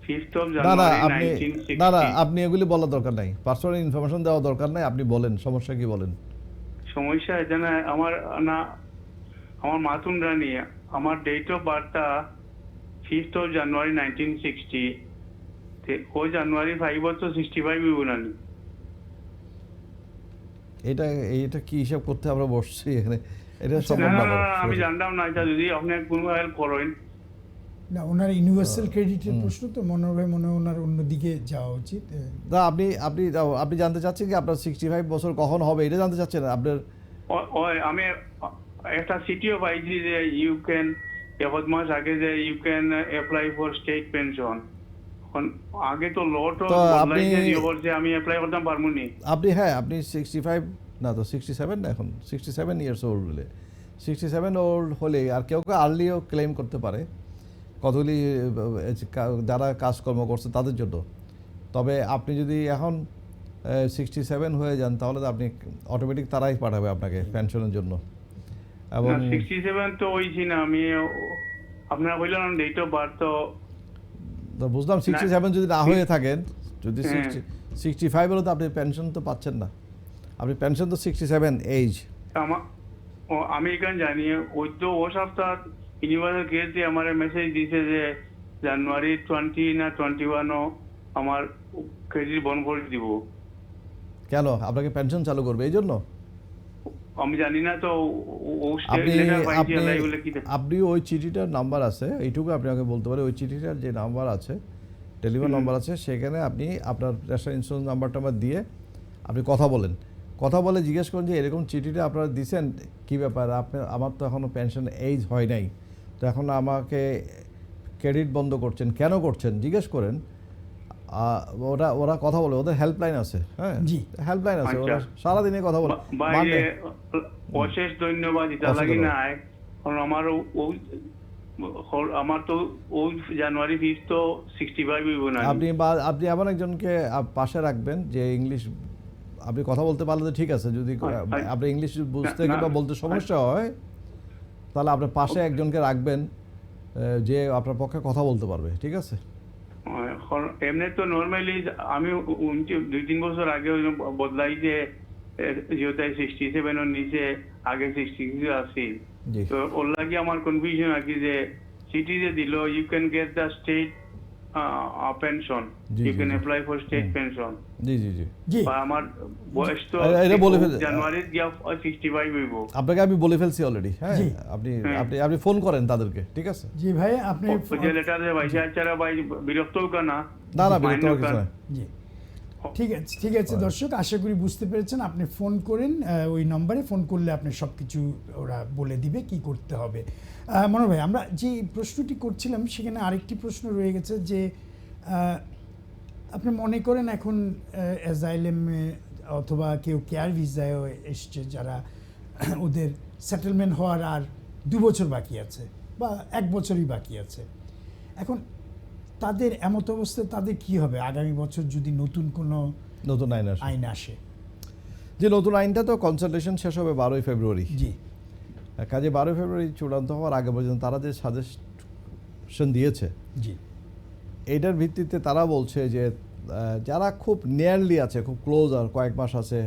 5th of
না
January
আপনি
1960।
আপনি এগুলি বলার দরকার নাই, পার্সোনাল ইনফরমেশন দেওয়া দরকার নাই। আপনি বলেন সমস্যা কি, বলেন।
সমস্যা এটা না আমার মাতুন রানী, আমার ডেট অফ বার্থটা 5th of January 1960। ও জানুয়ারি 5 তো 65 হইব না।
এইটা কি হিসাব করতে আমরা বসছি এখানে? এটা
আচ্ছা,
সম্ভব
না
না।
আমি জানতাম না, এটা যদি আপনি কোনো হেল্প করেন।
না, ওনার ইউনিভার্সাল ক্রেডিটের প্রশ্ন তো মনে হয় ওনার অন্যদিকে যাওয়া উচিত।
না, আপনি আপনি আপনি জানতে চাচ্ছেন কি আপনার 65 বছর কখন হবে এটা জানতে চাচ্ছেন আপনার?
ওই আমি একটা সিটিও পাইছি যে ইউ ক্যান, 1 মাস আগে যে you can apply for state pension. আগে তো লট
তো আপনি-
বলছে আমি অ্যাপ্লাই করতাম পারবো নি।
আপনি হ্যাঁ আপনি 65 না তো 67 না, এখন 67 ইয়ার্স ওল্ড হলে 67 ওল্ড হলে আর কেউ কেউ আর্লিও ক্লেম করতে পারে কতগুলি যারা কাজকর্ম করছে তাদের জন্য। তবে আপনি যদি এখন 67 হয়ে যান তাহলে তো আপনি অটোমেটিক তারাই পাঠাবে আপনাকে পেনশনের জন্য। এবং
67 তো হইছি না আমি, আপনারা বললেন ডেট অফ বার্থ তো
তো বুঝলাম 67 যদি না হয়ে থাকেন, যদি
হ্যাঁ।
65 হলে তো আপনি পেনশন তো পাচ্ছেন না। আপনি পেনশন তো 67 এজ।
আমি এখানে জানি ওই তো ও সপ্তাহ ইউনিভার্সাল কেস দিয়ে আমার মেসেজ দিছে যে জানুয়ারি 20 না 21 আমার ক্রেডিট বন্ধ করে দিব।
কেন আপনাকে পেনশন চালু করবে এই জন্য?
আমি জানি না তো ও
আপনি
লেটার পাইছি
আপনি
আল্লাহ এগুলো কি
আপনি ওই চিঠিটার নাম্বার আছে, এইটুকু আপনাকে বলতে পারে, ওই চিঠিটার যে নাম্বার আছে, টেলিফোন নাম্বার আছে, সেখানে আপনি আপনার ন্যাশনাল ইন্স্যুরেন্স নাম্বারটা দিয়ে আপনি কথা বলেন। কথা বলে জিজ্ঞেস করেন যে এরকম চিঠিটা আপনারা দিচ্ছেন কী ব্যাপার, আমার তো এখনও পেনশন এজ হয় নাই, তো এখন আমাকে ক্রেডিট বন্ধ করছেন, কেন করছেন জিজ্ঞেস করেন। ওরা কথা বলে, ওদের হেল্পলাইন আছে, হ্যাঁ
জি।
হেল্পলাইন আছে, ওরা
আচ্ছা।
সারাদিনে কথা বলে।
বাইরে অশেষ ধন্যবাদ এটা
অশেষ
লাগি
ধন্যবাদ।
নাই, কারণ আমার তো ওই জানুয়ারি 5 তো 65 হইব না।
আপনি এমন একজনকে পাশে রাখবেন যে ইংলিশ, আপনি কথা বলতে পারলে তো ঠিক আছে, যদি আপনি ইংলিশ বুঝতে
না,
কিংবা বলতে সমস্যা হয় তাহলে আপনার পাশে একজনকে রাখবেন যে আপনার পক্ষে কথা বলতে পারবে, ঠিক আছে?
এমনি তো নর্মালি আমি 2-3 বছর আগে বদলাই যে যেহেতু 67 এর নিচে আগে 66 আছি,
জি
তো ওর লাগে আমার কনফিউশন আর কি যে সিটি যে দিল you can get the state pension,
জি,
ইউ
জি,
ক্যান
জি।
Apply for state pension.
জি জি জি
জি
আমার বয়স তো
এটা বলে ফেলে-
জানুয়ারি গিয়া 65 হইব।
আপনাকে আমি বলে ফেলছি অলরেডি, হ্যাঁ
জি।
আপনি
হ্যাঁ।
আপনি আপনি ফোন করেন তাদেরকে, ঠিক আছে?
জি ভাই, আপনি
যে লেটার যে ভাইসা আচারা ভাই বিরক্ত হোক না।
না বিরক্ত হওয়ার কিছু নয়।
জি ঠিক আছে, ঠিক আছে দর্শক, আশা করি বুঝতে পেরেছেন। আপনি ফোন করেন, ওই নম্বরে ফোন করলে আপনি সব কিছু ওরা বলে দিবে কি করতে হবে। মনোহর ভাই, আমরা যে প্রশ্নটি করছিলাম সেখানে আরেকটি প্রশ্ন রয়ে গেছে যে আপনি মনে করেন এখন অ্যাজাইলেমে অথবা কেউ কেয়ার ভিসায় এসছে, যারা ওদের সেটেলমেন্ট হওয়ার আর 2 বছর বাকি আছে বা 1 বছরই বাকি আছে, এখন তাদের এমত অবস্থায় তাদের কি হবে আগামী বছর যদি নতুন কোনো
নতুন আইন আসে,
আইন আসে?
যে নতুন আইনটা তো কনসালটেশন শেষ হবে 12ই ফেব্রুয়ারি।
জি
কাজে 12 ফেব্রুয়ারি চূড়ান্ত হওয়ার আগে পর্যন্ত তারা যে সাজেশন দিয়েছে,
জি
এইটার ভিত্তিতে তারা বলছে যে যারা খুব নিয়ারলি আছে, খুব ক্লোজ আর কয়েক মাস আছে,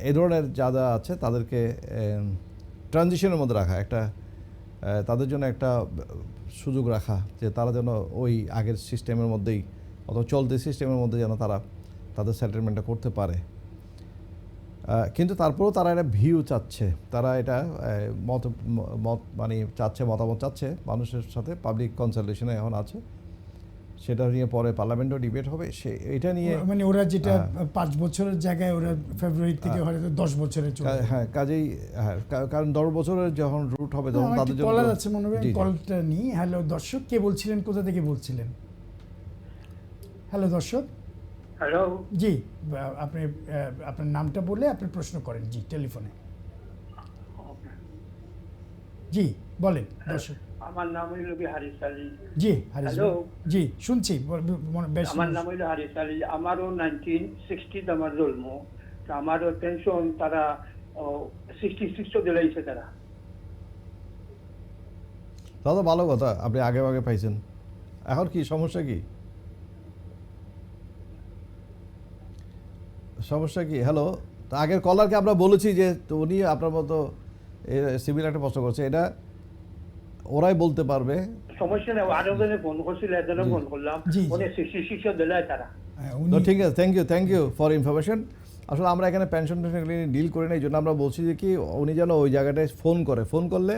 এই ধরনের যারা আছে তাদেরকে ট্রানজিশনের মধ্যে রাখা, একটা তাদের জন্য একটা সুযোগ রাখা যে তারা যেন ওই আগের সিস্টেমের মধ্যেই অথবা চলতি সিস্টেমের মধ্যে যেন তারা তাদের সেটেলমেন্টটা করতে পারে। কিন্তু তারপরেও তারা একটা ভিউ চাচ্ছে, তারা এটা মত মানে চাচ্ছে, মতামত চাচ্ছে মানুষের সাথে। পাবলিক কনসালটেশনে এখন আছে, সেটা নিয়ে পরে পার্লামেন্টও ডিবেট হবে। এটা নিয়ে
মানে ওরা যেটা 5 বছরের জায়গায় ওরা ফেব্রুয়ারি থেকে হয়তো 10 বছরে চলে যাবে।
হ্যাঁ কাজেই হ্যাঁ, কারণ 10 বছরের যখন রুট হবে তখন
আমার
তাদের
একটি
জন্য
কলার আছে মনে হয়,
জি, জি।
কলটা নিই। হ্যালো দর্শক, কে বলছিলেন, কোথা থেকে বলছিলেন? হ্যালো দর্শক,
হ্যালো,
জি আপনি আপনার নামটা বলে আপনি প্রশ্ন করেন জি টেলিফোনে। জি বলেন দর্শক।
আমার নাম হইল হারিস আলী।
জি হারিস
হ্যালো।
ভাই। জি শুনছি, বেশ
আমার নাম হইল হারিস আলী। আমারও 1960 আমার জন্ম। তো আমারও পেনশন তারা 66 দিলাইছে তারা।
তাহলে ভালো কথা, আপনি আগে আগে পাইছেন। এখন কি সমস্যা, কি সমস্যা কি? হ্যালো, তো আগের কলারকে আমরা বলেছি যে তো উনি আপনার মতো সিভিল একটা প্রশ্ন করছে, এটা ওরাই বলতে পারবে।
সমস্যা নেই, আরো জনে ফোন করছিল, এজন্য ফোন করলাম।
জি, জি।
উনি 66 দিলাই তারা।
উনি
তো ঠিক আছে, থ্যাংক ইউ ফর ইনফরমেশন। আসলে আমরা এখানে পেনশন ডিল করি না, এই জন্য আমরা বলছি যে কি উনি যেন ওই জায়গাটায় ফোন করলে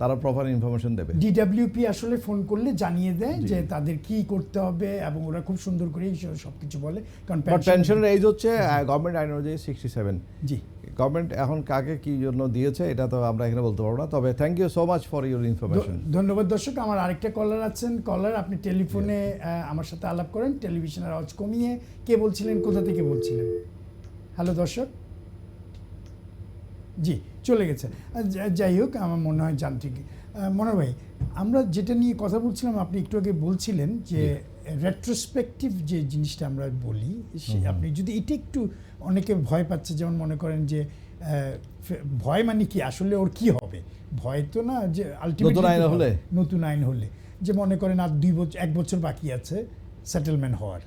তারা প্রপার ইনফরমেশন দেবে।
ডিডব্লিউপি আসলে ফোন করলে জানিয়ে দেয়
জি।
যে তাদের কি করতে হবে এবং ওরা খুব সুন্দর করে সবকিছু বলে, কারণ
বাট পেনশনের এজ হচ্ছে গভর্নমেন্ট আইন অনুযায়ী 67।
জি
গভর্নমেন্ট এখন কাকে কি জন্য দিয়েছে এটা তো আমরা এখানে বলতে পারবো না, তবে thank you so much for your information.
ধন্যবাদ দর্শক। আমার আরেকটা কলার আছেন। কলার, আপনি টেলিফোনে আমার সাথে আলাপ করেন, টেলিভিশনের আওয়াজ কমিয়ে। কে বলছিলেন, কোথা থেকে বলছিলেন? হ্যালো দর্শক। জি, চলে গেছে। যাই হোক, আমার মনে হয় যান্ত্রিক। মনোহর ভাই, আমরা যেটা নিয়ে কথা বলছিলাম, আপনি একটু আগে বলছিলেন যে রেট্রোস্পেক্টিভ যে জিনিসটা আমরা বলি, আপনি যদি এটা একটু, অনেকে ভয় পাচ্ছে, যেমন মনে করেন যে ভয় মানে কি, আসলে ওর কি হবে? ভয় তো না যে আলটিমেটলি নতুন আইন হলে, যে মনে করেন আর 1 বছর বাকি আছে সেটেলমেন্ট হওয়ার।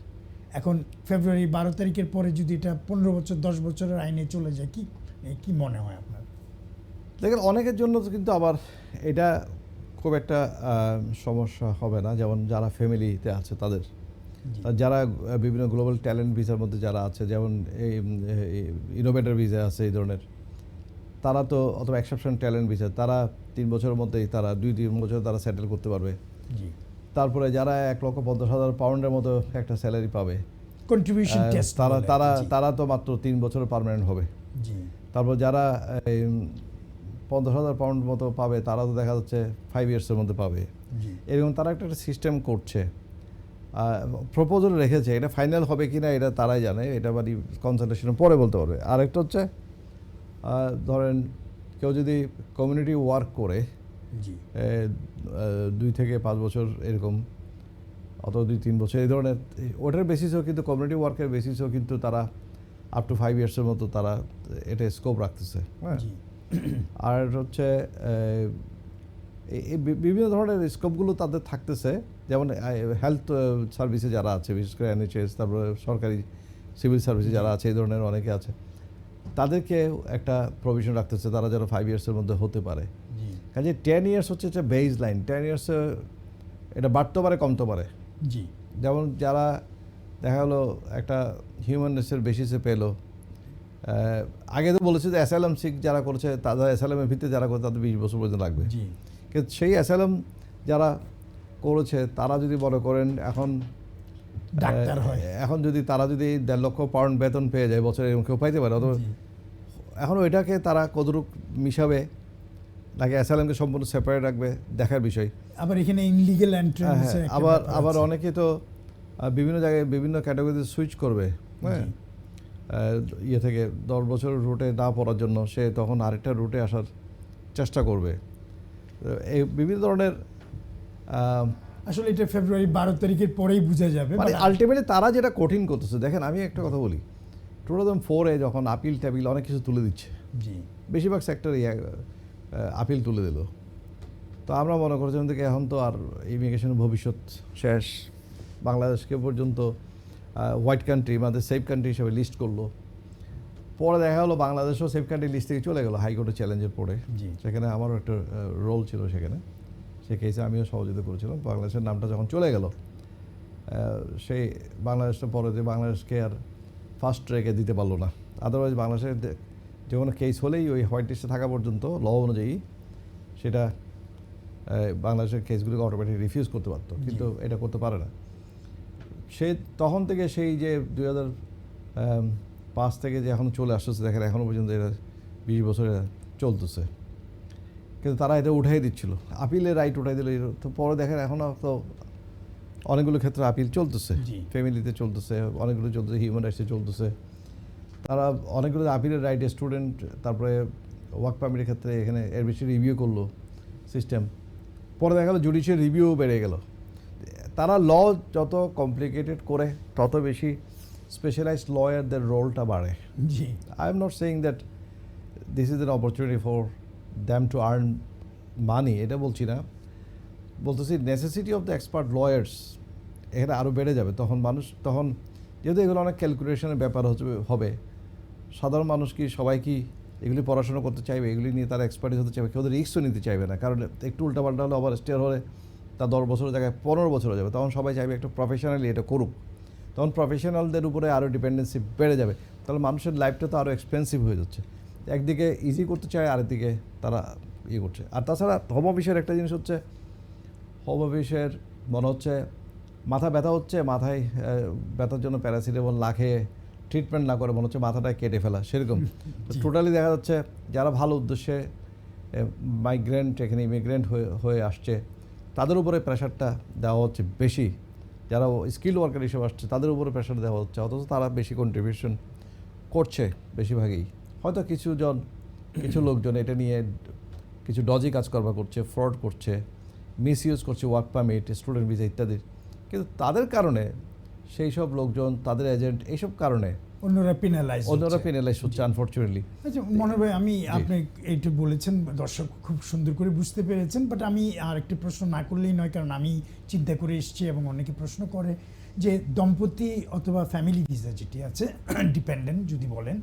এখন ফেব্রুয়ারি 12 তারিখের পরে যদি এটা 15 বছর 10 বছরের আইনে চলে যায়, কি মনে হয় আপনার?
দেখেন, অনেকের জন্য তো কিন্তু আবার এটা খুব একটা সমস্যা হবে না, যেমন যারা ফ্যামিলিতে আছে তাদের, যারা বিভিন্ন গ্লোবাল ট্যালেন্ট ভিসার মধ্যে যারা আছে, যেমন এই ইনোভেটর ভিসা আছে এই ধরনের, তারা তো অথবা এক্সেপশন ট্যালেন্ট ভিসা, তারা 3 বছরের মধ্যেই তারা 2-3 বছর তারা সেটেল করতে পারবে। তারপরে যারা 1,50,000 পাউন্ডের মতো একটা স্যালারি পাবে,
কন্ট্রিবিউশন টেস্ট,
তারা তো মাত্র 3 বছর পার্মানেন্ট হবে। তারপর যারা 50,000 পাউন্ড মতো পাবে, তারা তো দেখা যাচ্ছে 5 ইয়ার্সের মধ্যে পাবে। এরকম তারা একটা সিস্টেম করছে, প্রপোজাল রেখেছে। এটা ফাইনাল হবে কিনা এটা তারাই জানে, এটা মানে কনসালটেশনের পরে বলতে পারবে। আরেকটা হচ্ছে, ধরেন কেউ যদি কমিউনিটি ওয়ার্ক করে 2 থেকে 5 বছর এরকম, অথবা 2-3 বছর এই ধরনের, ওটার বেসিসেও কিন্তু কমিউনিটি ওয়ার্কের বেসিসেও কিন্তু তারা আপ টু 5 ইয়ার্সের মতো তারা এটা স্কোপ রাখতেছে। হ্যাঁ, আর হচ্ছে বিভিন্ন ধরনের স্কোপগুলো তাদের থাকতেছে, যেমন হেলথ সার্ভিসে যারা আছে, বিশেষ করে NHS, তারপরে সরকারি সিভিল সার্ভিসে যারা আছে, এই ধরনের অনেকে আছে, তাদেরকে একটা প্রভিশন রাখতেছে তারা যেন 5 ইয়ার্সের মধ্যে হতে পারে। কাজে 10 ইয়ার্স হচ্ছে একটা বেস লাইন। 10 ইয়ার্সে এটা বাড়তে পারে, কমতে পারে। যেমন যারা দেখা গেলো একটা হিউম্যান রেসের বেসিসে পেলো, আগে তো বলেছে যে অ্যাসাইলাম সিক যারা করেছে, তাদের অ্যাসাইলামের ভিত্তিতে যারা করে তাদের 20 বছর পর্যন্ত লাগবে। কিন্তু সেই অ্যাসাইলাম যারা করেছে তারা যদি মনে করেন এখন যদি তারা যদি 1.5 লক্ষ পাউন্ড বেতন পেয়ে যায় বছরে, এরকম কেউ পাইতে পারে, অথবা এখন ওইটাকে তারা কতটুকু মিশাবে নাকি অ্যাসাইলামকে সম্পূর্ণ সেপারেট রাখবে দেখার বিষয়।
আবার এখানে ইনলিগ্যাল এন্ট্রান্স,
আবার অনেকে তো বিভিন্ন জায়গায় বিভিন্ন ক্যাটাগরিতে সুইচ করবে। হ্যাঁ, ইয়ে থেকে 10 বছর রুটে না পড়ার জন্য সে তখন আরেকটা রুটে আসার চেষ্টা করবে। এই বিভিন্ন ধরনের,
আসলে এটা ফেব্রুয়ারি 12 তারিখের পরেই বোঝা যাবে।
মানে আলটিমেটলি তারা যেটা কঠিন করতেছে, দেখেন আমি একটা কথা বলি, 2004-এ যখন আপিল টাপিল অনেক কিছু তুলে দিচ্ছে, বেশিরভাগ সেক্টরে আপিল তুলে দিল, তো আমরা মনে করছিলাম যে এখন তো আর ইমিগ্রেশনের ভবিষ্যৎ শেষ। বাংলাদেশকে পর্যন্ত হোয়াইট কান্ট্রি, আমাদের সেফ কান্ট্রি হিসেবে লিস্ট করলো। পরে দেখা হলো বাংলাদেশও সেফ কান্ট্রি লিস্ট থেকে চলে গেলো হাইকোর্টের চ্যালেঞ্জের পরে। সেখানে আমারও একটা রোল ছিল সেখানে, সে কেসে আমিও সহযোগিতা করেছিলাম। বাংলাদেশের নামটা যখন চলে গেল, সেই বাংলাদেশটা পরে যে বাংলাদেশকে আর ফার্স্ট ট্র্যাকে দিতে পারলো না। আদারওয়াইজ বাংলাদেশের যে কোনো কেস হলেই ওই হোয়াইট লিস্টে থাকা পর্যন্ত ল অনুযায়ী সেটা বাংলাদেশের কেসগুলোকে অটোমেটিক রিফিউজ করতে পারতো, কিন্তু এটা করতে পারে না। সে তখন থেকে সেই যে 2005 থেকে যে এখন চলে আসতেছে, দেখেন এখনও পর্যন্ত এটা 20 বছরে চলতেছে, কিন্তু তারা এটা উঠাই দিচ্ছিল, আপিলের রাইট উঠাই দিল। তো পরে দেখেন এখনও তো অনেকগুলো ক্ষেত্রে আপিল চলতেছে, ফ্যামিলিতে চলতেছে, অনেকগুলো চলতেছে, হিউম্যান রাইটসে চলতেছে। তারা অনেকগুলো আপিলের রাইট, স্টুডেন্ট, তারপরে ওয়ার্ক পারমিটের ক্ষেত্রে এখানে এর বেশি রিভিউ করলো সিস্টেম। পরে দেখা গেলো জুডিশিয়াল রিভিউ বেড়ে গেল। তারা ল যত কমপ্লিকেটেড করে তত বেশি স্পেশালাইজড লয়ারদের রোলটা বাড়ে। I am not saying that this is an opportunity for them to earn money, এটা বলছি না, বলতেছি necessity of the expert lawyers এখানে আরও বেড়ে যাবে। তখন যেহেতু এগুলো অনেক ক্যালকুলেশনের ব্যাপার হবে, সাধারণ মানুষ কি সবাই কি এগুলি পড়াশোনা করতে চাইবে, এগুলি নিয়ে তারা এক্সপার্টিস হতে চাইবে, কেউ রিস্কও নিতে চাইবে না, কারণ একটু উল্টাপাল্টা হলে ওভার স্টেয়ার হলে তা 10 বছরের জায়গায় 15 বছর হয়ে যাবে। তখন সবাই চাইবে একটু প্রফেশনালি এটা করুক, তখন প্রফেশনালদের উপরে আরও ডিপেন্ডেন্সি বেড়ে যাবে। তাহলে মানুষের লাইফটা তো আরও এক্সপেন্সিভ হয়ে যাচ্ছে। একদিকে ইজি করতে চায়, আরেকদিকে তারা ইয়ে করছে। আর তাছাড়া হোম অফিসের একটা জিনিস হচ্ছে, হোম অফিসের মনে হচ্ছে মাথা ব্যথা হচ্ছে, মাথায় ব্যথার জন্য প্যারাসিটামল না খেয়ে ট্রিটমেন্ট না করে মনে হচ্ছে মাথাটা কেটে ফেলা, সেরকম টোটালি দেখা যাচ্ছে। যারা ভালো উদ্দেশ্যে মাইগ্রেন্ট, এখানে ইমিগ্রেন্ট হয়ে আসছে, তাদের উপরে প্রেশারটা দেওয়া হচ্ছে বেশি। যারা স্কিল ওয়ার্কার হিসেবে আসছে তাদের উপরে প্রেশার দেওয়া হচ্ছে, অথচ তারা বেশি কন্ট্রিবিউশন করছে বেশিরভাগই। হয়তো কিছু লোকজন এটা নিয়ে কিছু ডজি কাজকর্ম করছে, ফ্রড করছে, মিসইউজ করছে ওয়ার্ক পারমিট, স্টুডেন্ট ভিসা ইত্যাদি। কিন্তু তাদের কারণে সেই সব লোকজন, তাদের এজেন্ট, এইসব কারণে
অন্যরা পেনালাইজ
হচ্ছে আনফর্চুনেটলি।
আচ্ছা মনোহর ভাই, আমি আপনি এইটা বলেছেন, দর্শক খুব সুন্দর করে বুঝতে পেরেছেন, বাট আমি আর একটি প্রশ্ন না করলেই নয়, কারণ আমি চিন্তা করে এসেছি এবং অনেকে প্রশ্ন করে যে দম্পতি অথবা ফ্যামিলি ভিসা যেটি আছে, ডিপেন্ডেন্ট যদি বলেন,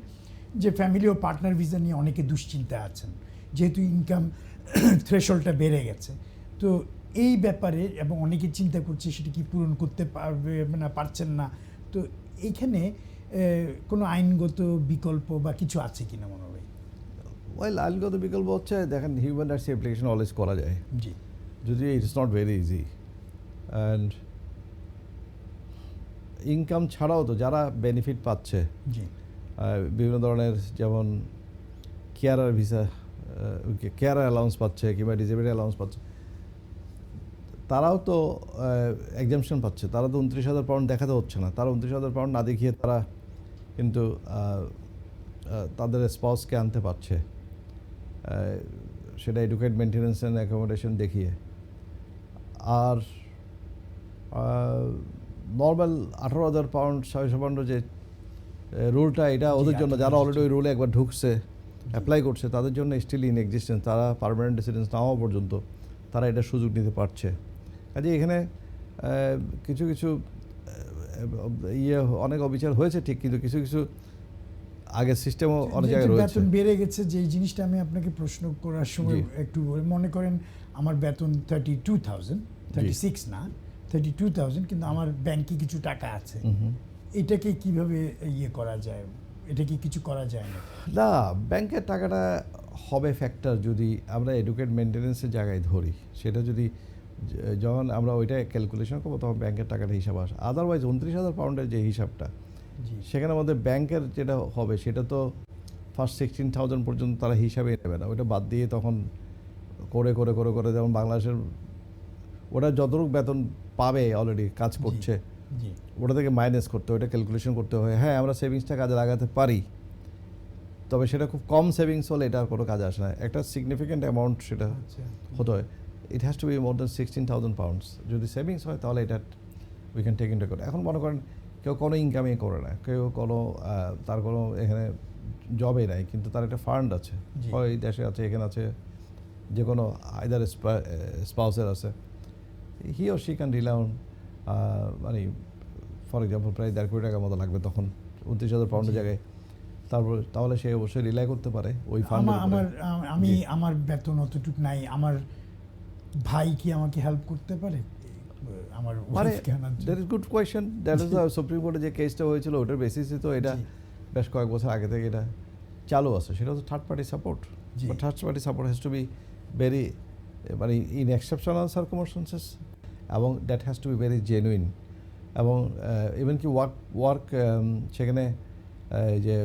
যে ফ্যামিলি ও পার্টনার ভিসা নিয়ে অনেকে দুশ্চিন্তা আছেন, যেহেতু ইনকাম থ্রেশহোল্ডটা বেড়ে গেছে। তো এই ব্যাপারে এবং অনেকে চিন্তা করছে সেটা কি পূরণ করতে পারবে না, পারছেন না। তো এইখানে কোনো আইনগত বিকল্প বা কিছু আছে কিনা মনে হয়?
ওয়েল, আইনগত বিকল্প হচ্ছে, দেখেন হিউম্যান রাইটস অ্যাপ্লিকেশন অলওয়েজ করা যায়,
জি,
যদি it's not very easy. And income ছাড়াও তো যারা বেনিফিট পাচ্ছে
জি,
বিভিন্ন ধরনের, যেমন কেয়ারার ভিসা, কেয়ারার অ্যালাউন্স পাচ্ছে কিংবা ডিসেবিলিটি অ্যালাউন্স পাচ্ছে, তারাও তো এক্সামশন পাচ্ছে। তারা তো 29,000 পাউন্ড দেখাতে হচ্ছে না, তারা 29,000 পাউন্ড না দেখিয়ে তারা কিন্তু তাদের স্পাউসকে আনতে পারছে, সেটা এডুকেট, মেনটেন্যান্স অ্যান্ড অ্যাকোমোডেশন দেখিয়ে। আর নর্মাল 18,000 পাউন্ড, 600 পাউন্ডের যে রুলটা, এটা ওদের জন্য যারা অলরেডি ওই রুলে একবার ঢুকছে, অ্যাপ্লাই করছে, তাদের জন্য স্টিল ইন এক্সিস্টেন্স। তারা পার্মানেন্ট রেসিডেন্স না হওয়া পর্যন্ত তারা এটা সুযোগ নিতে পারছে। কাজে এখানে কিছু অনেক অবিচার হয়েছে ঠিক, কিন্তু কিছু আগের সিস্টেমও অনেক জায়গায় রয়েছে।
বেতন বেড়ে গেছে, যে জিনিসটা আমি আপনাকে প্রশ্ন করার সময় একটু মনে করেন, আমার বেতন 32,000, 36 না 32,000, কিন্তু আমার ব্যাংকে কিছু টাকা আছে, এটাকে কিভাবে ইয়ে করা যায়? এটা কি কিছু করা যায় না?
না, ব্যাংকের টাকাটা হবে ফ্যাক্টর যদি আমরা এডুকেট মেনটেন্যান্সের জায়গায় ধরি। সেটা যদি যখন আমরা ওইটা ক্যালকুলেশন করবো তখন ব্যাংকের টাকাটা হিসাব আসে। আদারওয়াইজ 29,000 পাউন্ডের যে হিসাবটা, সেখানে আমাদের ব্যাংকের যেটা হবে সেটা তো ফার্স্ট 16,000 পর্যন্ত তারা হিসাবে নেবে না, ওইটা বাদ দিয়ে তখন করে যেমন বাংলাদেশের ওটা যতটুকু বেতন পাবে অলরেডি কাজ করছে, ওটা থেকে মাইনাস করতে, ওইটা ক্যালকুলেশন করতে হয়। হ্যাঁ, আমরা সেভিংসটা কাজে লাগাতে পারি, তবে সেটা খুব কম সেভিংস হলে এটা কোনো কাজে আসে না। একটা সিগনিফিক্যান্ট অ্যামাউন্ট সেটা হতে হয়। It has to be more than 16,000 pounds. যদি সেভিংস হয় তাহলে এটা we can take into account. এখন মনে করেন কেউ কোনো ইনকামই করে না, কেউ কোনো তার কোনো এখানে জবে নাই, কিন্তু তার একটা ফান্ড আছে, হয় এই দেশে আছে, এখানে আছে, যে কোনো আইদার স্পাউসের আছে, he or she can rely on, মানে ফর এক্সাম্পল প্রায় 1.5 কোটি টাকার মতো লাগবে তখন 29,000 পাউন্ডের জায়গায়। তারপর তাহলে সে অবশ্যই রিলাই করতে পারে ওই ফান্ড।
আমার বেতন অতটুকু নাই, আমার ভাই কি আমাকে হেল্প করতে পারে? আমার
that is good question. That is the supreme কোর্টে যে কেসটা হয়েছিল ওটার বেসিসে তো এটা বেশ কয়েক বছর আগে থেকে এটা চালু আছে। সেটা হচ্ছে third party support. But third party support has to be very, মানে ইন এক্সেপশনাল সার্কামস্টেন্সেস, এবং that has to be very genuine. এবং ইভেন কি ওয়ার্ক সেখানে যে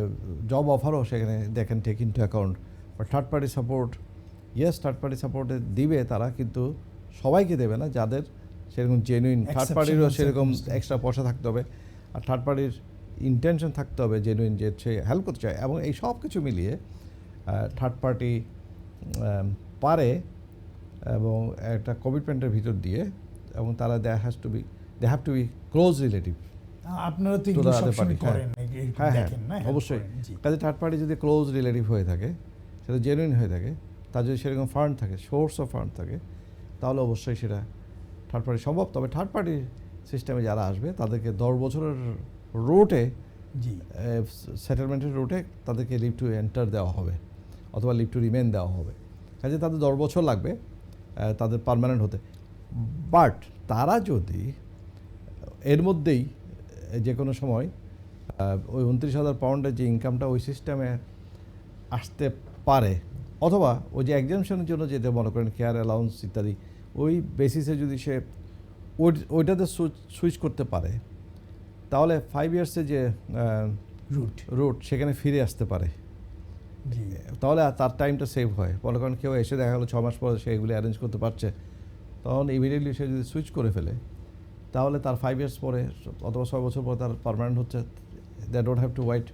জব অফারও সেখানে they can take into account. But third party support, yes, third party সাপোর্টে দিবে তারা, কিন্তু সবাইকে দেবে না, যাদের সেরকম জেনুইন। থার্ড পার্টিরও সেরকম এক্সট্রা পয়সা থাকতে হবে, আর থার্ড পার্টির ইন্টেনশন থাকতে হবে জেনুইন, যে সে হেল্প করতে চায়। এবং এই সব কিছু মিলিয়ে থার্ড পার্টি পারে, এবং একটা কমিটমেন্টের ভিতর দিয়ে, এবং তারা they have to be close relative.
আপনারা তো এগুলো সবসময় করেন,
হ্যাঁ,
দেখেন না?
অবশ্যই। কাজে থার্ড পার্টি যদি ক্লোজ রিলেটিভ হয়ে থাকে, সেটা জেনুইন হয়ে থাকে, তার যদি সেরকম ফান্ড থাকে, সোর্স অফ ফান্ড থাকে, তাহলে অবশ্যই সেটা থার্ড পার্টি সম্ভব। তবে থার্ড পার্টি সিস্টেমে যারা আসবে তাদেরকে 10 বছরের রুটে, সেটেলমেন্টের রুটে তাদেরকে লিভ টু এন্টার দেওয়া হবে, অথবা লিভ টু রিমেন দেওয়া হবে। কাজে তাদের 10 বছর লাগবে তাদের পার্মানেন্ট হতে। বাট তারা যদি এর মধ্যেই যে কোনো সময় ওই 29,000 পাউন্ডের যে ইনকামটা ওই সিস্টেমে আসতে পারে, অথবা ওই যে এক্সামশনের জন্য যেটা মনে করেন কেয়ার অ্যালাউন্স ইত্যাদি, ওই বেসিসে যদি সে ওইটাতে সুইচ করতে পারে, তাহলে 5 ইয়ার্সে যে রুট সেখানে ফিরে আসতে পারে।
জি
তাহলে তার টাইমটা সেভ হয়। মনে করেন কেউ এসে দেখা গেলো 6 মাস পরে সে এগুলি অ্যারেঞ্জ করতে পারছে, তখন ইমিডিয়েটলি সে যদি সুইচ করে ফেলে, তাহলে তার 5 ইয়ার্স পরে অথবা 6 বছর পরে তার পার্মানেন্ট হচ্ছে। They don't have to wait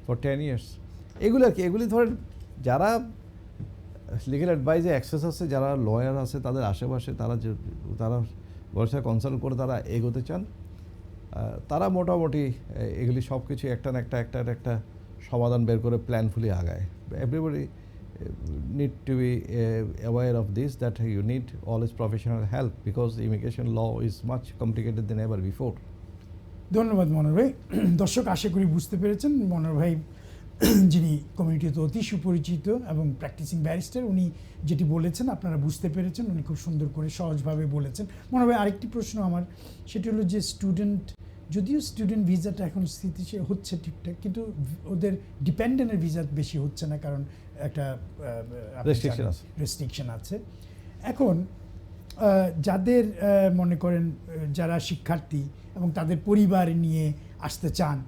for 10 years. এগুলি আর কি, এগুলি ধরেন যারা লিগ্যাল অ্যাডভাইসে অ্যাক্সেস আছে, যারা লয়ার আছে, তাদের আশেপাশে তারা বর্ষা কনসাল্ট করে তারা এগোতে চান, তারা মোটামুটি এগুলি সব কিছু একটা না একটা সমাধান বের করে প্ল্যানফুলি আগায়। Everybody need to be aware of this, that you need always professional help because immigration law is much complicated than ever before.
ধন্যবাদ মনোহর ভাই। দর্শক আশা করি বুঝতে পেরেছেন মনোহর ভাই যিনি কমিউনিটিতে অতি সুপরিচিত এবং প্র্যাকটিসিং ব্যারিস্টার, উনি যেটি বলেছেন আপনারা বুঝতে পেরেছেন, উনি খুব সুন্দর করে সহজভাবে বলেছেন। মনোহর ভাই আরেকটি প্রশ্ন আমার, সেটি হলো যে যদিও স্টুডেন্ট ভিসাটা এখন স্থিতিশীল হচ্ছে ঠিকঠাক, কিন্তু ওদের ডিপেন্ডেন্টের ভিসা বেশি হচ্ছে না, কারণ একটা রেস্ট্রিকশন আছে। এখন যাদের মনে করেন যারা শিক্ষার্থী এবং তাদের পরিবার নিয়ে আসতে চান,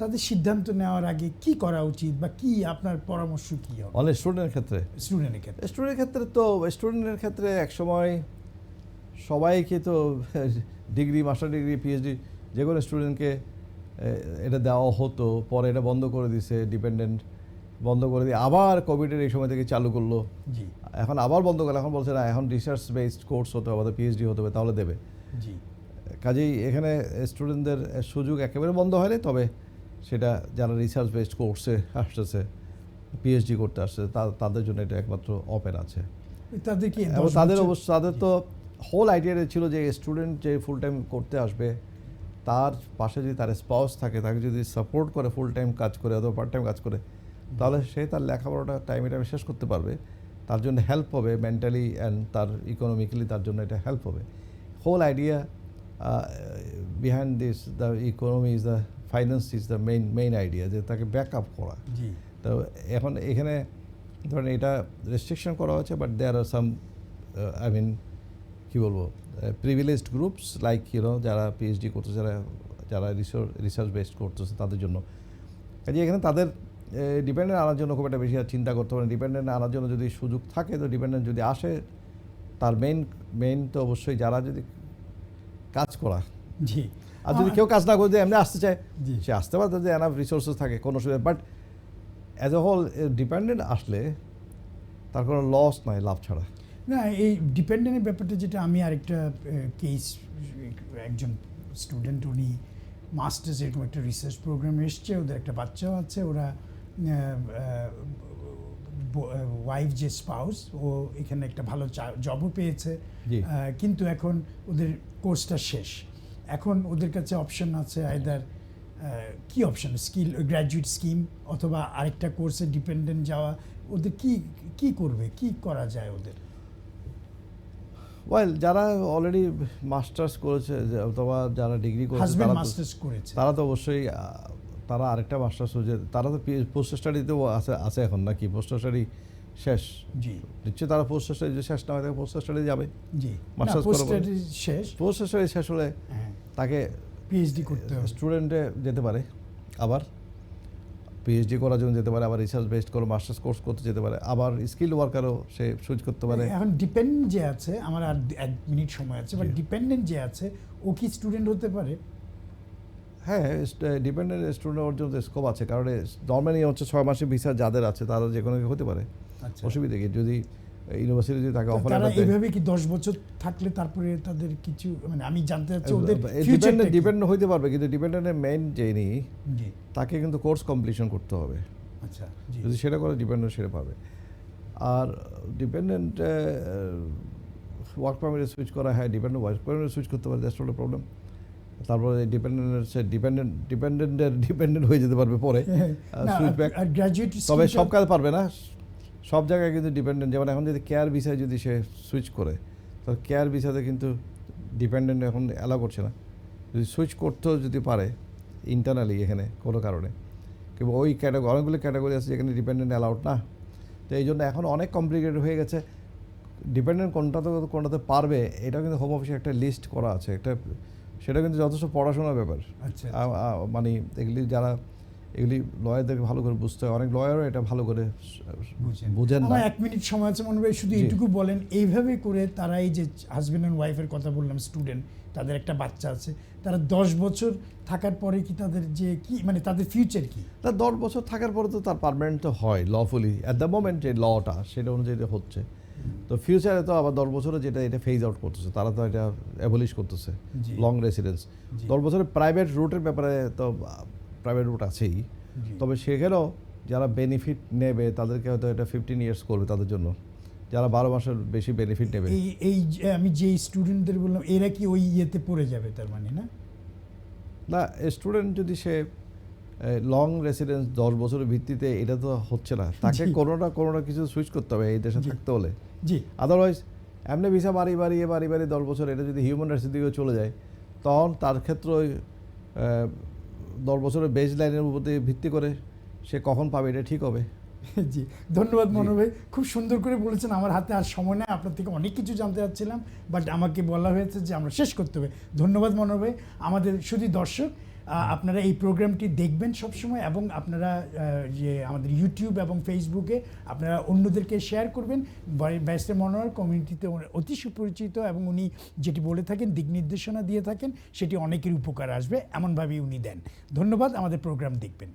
তাদের সিদ্ধান্ত নেওয়ার আগে কি করা উচিত বা কি আপনার পরামর্শ কি হবে?
অনেক স্টুডেন্টের ক্ষেত্রে একসময় সবাইকে তো ডিগ্রি, মাস্টার ডিগ্রি, পিএইচডি যে কোনো স্টুডেন্টকে এটা দেওয়া হতো, পরে এটা বন্ধ করে দিছে, ডিপেন্ডেন্ট বন্ধ করে দিয়ে আবার কোভিডের এই সময় থেকে চালু করলো।
জি
এখন আবার বন্ধ করলো, এখন বলছে না, এখন রিসার্চ বেসড কোর্স হতে হবে, পিএইচডি হতে হবে, তাহলে দেবে।
জি
কাজেই এখানে স্টুডেন্টদের সুযোগ একেবারে বন্ধ হয়নি, তবে সেটা যারা রিসার্চ বেসড কোর্সে আসতেছে, পিএইচডি করতে আসছে, তাদের জন্য এটা একমাত্র ওপেন আছে।
তাদেরকে
এবং তাদের তো হোল আইডিয়াটা ছিল যে স্টুডেন্ট যে ফুল টাইম করতে আসবে, তার পাশে যদি তার স্পাউস থাকে, তাকে যদি সাপোর্ট করে ফুল টাইম কাজ করে অথবা পার্ট টাইম কাজ করে, তাহলে সে তার লেখাপড়াটা টাইমে শেষ করতে পারবে, তার জন্য হেল্প হবে মেন্টালি অ্যান্ড তার ইকোনমিক্যালি, তার জন্য এটা হেল্প হবে। Whole idea behind this, the economy is the finance is the main idea, যে তাকে ব্যাক আপ করা। তো এখন এখানে ধরেন এটা রেস্ট্রিকশন করা হয়েছে, বাট দেয়ার আর সাম কী বলবো, প্রিভিলেজড গ্রুপস লাইক যারা পিএইচডি করতেছে, যারা রিসার্চ বেসড করতেছে, তাদের জন্য। কাজে এখানে তাদের ডিপেন্ডেন্ট আনার জন্য খুব একটা বেশি আর চিন্তা করতে পারে। ডিপেন্ডেন্ট আনার জন্য যদি সুযোগ থাকে, তো ডিপেন্ডেন্ট যদি আসে, তার মেইন তো অবশ্যই যারা যদি কাজ করা।
জি
আর যদি কেউ কাজ না করে এমনি আসতে চায়, সে আসতে পারে, যদি এনাফ রিসোর্সেস থাকে, কোনো সুবিধা। But as a whole dependent আসলে তার কোনো লস নাই, লাভ ছাড়া।
না, এই ডিপেন্ডেন্টের ব্যাপারটা যেটা আমি আরেকটা কেস, একজন স্টুডেন্ট, উনি মাস্টার্স এরকম একটা রিসার্চ প্রোগ্রামে এসছে, ওদের একটা বাচ্চাও আছে, ওরা ওয়াইফ যে স্পাউস, ও এখানে একটা ভালো জবও পেয়েছে, কিন্তু এখন ওদের কোর্সটা শেষ। এখন ওদের কাছে অপশন আছে আইদার কি অপশন, স্কিল গ্র্যাজুয়েট স্কিম অথবা আরেকটা কোর্সে ডিপেন্ডেন্ট যাওয়া। ওদের কি করবে, কি করা যায় ওদের?
ওয়েল, যারা অলরেডি মাস্টার্স করেছে অথবা যারা ডিগ্রি করেছে, তারা তো অবশ্যই তারা আরেকটা মাস্টার্স হয়েছে, তারা তো পোস্ট স্টাডিতেও আছে এখন, নাকি পোস্ট স্টাডি শেষ?
জি
নিশ্চয়ই তারা পোস্ট স্টাডি শেষ না হয়, পোস্ট স্টাডি যাবে।
জি,
মাস্টার্স পোস্ট স্টাডি শেষ হলে তাকে
পিএইচডি করতে হবে।
স্টুডেন্টে যেতে পারে, আবার পিএইচডি করার জন্য যেতে পারে, আবার রিসার্চ বেসড করে মাস্টার্স কোর্স করতে যেতে পারে, আবার স্কিল ওয়ার্কারও সে সুইচ করতে পারে।
এখন ডিপেন্ডেন্ট যে আছে, আমার আর 1 মিনিট সময় আছে, বাট ডিপেন্ডেন্ট যে আছে ও কি স্টুডেন্ট হতে পারে?
হ্যাঁ, ডিপেন্ডেন্ট স্টুডেন্ট ওর জন্য স্কোপ আছে, কারণ নর্মালি হচ্ছে 6 মাসের ভিসা যাদের আছে তারা যে কোনো হতে পারে, অসুবিধা কি? যদি ইউনিভার্সিটি যদি তাকে অফার
তারা এইভাবে কি 10 বছর থাকলে তারপরে তাদের কিছু, মানে আমি জানতে চাচ্ছি ওদের
ডিপেন্ডেন্ট হইতে পারবে, কিন্তু ডিপেন্ডেন্টের মেইন যিনি, তাকে কিন্তু কোর্স কমপ্লিশন করতে হবে।
আচ্ছা,
যদি সেটা করে ডিপেন্ডেন্ট সেটা পাবে। আর ডিপেন্ডেন্ট ওয়ার্ক পারমিটে সুইচ করা, হ্যাঁ, ডিপেন্ডেন্ট ওয়ার্ক পারমিটে সুইচ করতে পারে, দ্যাটস নট এ প্রবলেম। তারপরে ডিপেন্ডেন্ট হয়ে যেতে পারবে পরে সুইচ ব্যাক। তবে সব কাজ পারবে না, সব জায়গায় কিন্তু ডিপেন্ডেন্ট। যেমন এখন যদি কেয়ার ভিসায় যদি সে সুইচ করে, তাহলে কেয়ার ভিসাতে কিন্তু ডিপেন্ডেন্ট এখন অ্যালাউ করছে না। যদি সুইচ করতেও যদি পারে ইন্টারনালি এখানে কোনো কারণে, কিংবা ওই অনেকগুলো ক্যাটাগরি আছে যেখানে ডিপেন্ডেন্ট অ্যালাউড না, তো তো এই জন্য এখন অনেক কমপ্লিকেটেড হয়ে গেছে। ডিপেন্ডেন্ট কোনটাতে পারবে এটা কিন্তু হোম অফিসে একটা লিস্ট করা আছে, একটা সেটা কিন্তু যথেষ্ট পড়াশোনার ব্যাপার।
আচ্ছা
মানে এগুলি লয়ারদেরকে ভালো করে বুঝতে হয়, অনেক লয়ারও এটা ভালো করে বুঝেন না।
আমার 1 মিনিট সময় আছে মনে হয়, শুধু
জি।
এইটুকু বলেন, এইভাবে করে তারা এই যে হাজবেন্ড অ্যান্ড ওয়াইফের কথা বললাম, স্টুডেন্ট, তাদের একটা বাচ্চা আছে, তারা 10 বছর থাকার পরে কি তাদের যে কি মানে তাদের ফিউচার কি?
তার 10 বছর থাকার পরে তো তার পারমানেন্ট তো হয় লফুলি অ্যাট দ্য মোমেন্ট, যে লটা সেটা অনুযায়ী হচ্ছে। তো ফিউচারে তো আবার 10 বছরে যেটা এটা ফেজ আউট করতেছে, তারা তো এটা অ্যাবলিশ করতেছে
জি।
Long residence.
জি।
10 বছরের প্রাইভেট রুটের ব্যাপারে তো প্রাইভেট রুট আছেই,
জি।
তবে সেখানেও যারা বেনিফিট নেবে তাদেরকে হয়তো এটা 15 ইয়ার্স করবে তাদের জন্য, যারা 12 মাসের বেশি বেনিফিট নেবে।
এই যে আমি যে স্টুডেন্টদের বললাম, এরা কি ওই ইয়েতে পড়ে যাবে তার মানে? না
না, স্টুডেন্ট যদি সে লং রেসিডেন্স 10 বছরের ভিত্তিতে, এটা তো হচ্ছে না, তাকে
জি।
কোনোটা কিছু সুইচ করতে হবে এই দেশে
জি।
থাকতে হলে।
জি।
আদারওয়াইজ এমনি ভিসা বাড়ি 10 বছর, এটা যদি হিউম্যান রাইটসের দিকে চলে যায়, তখন তার ক্ষেত্রে 10 বছরের বেজ লাইনের উপর ভিত্তি করে সে কখন পাবে এটা ঠিক হবে।
জি, ধন্যবাদ মনোজ ভাই, খুব সুন্দর করে বলেছেন। আমার হাতে আর সময় নেই, আপনার থেকে অনেক কিছু জানতে চাচ্ছিলাম, বাট আমাকে বলা হয়েছে যে আমরা শেষ করতে হবে। ধন্যবাদ মনোজ ভাই। আমাদের শুধু দর্শক, আপনারা এই প্রোগ্রামটি দেখবেন সবসময়, এবং আপনারা যে আমাদের ইউটিউব এবং ফেসবুকে আপনারা অন্যদেরকে শেয়ার করবেন। ব্যারিস্টার মনোয়ার কমিউনিটিতে অতি সুপরিচিত, এবং উনি যেটি বলে থাকেন, দিক নির্দেশনা দিয়ে থাকেন, সেটি অনেকের উপকার আসবে এমনভাবেই উনি দেন। ধন্যবাদ, আমাদের প্রোগ্রাম দেখবেন।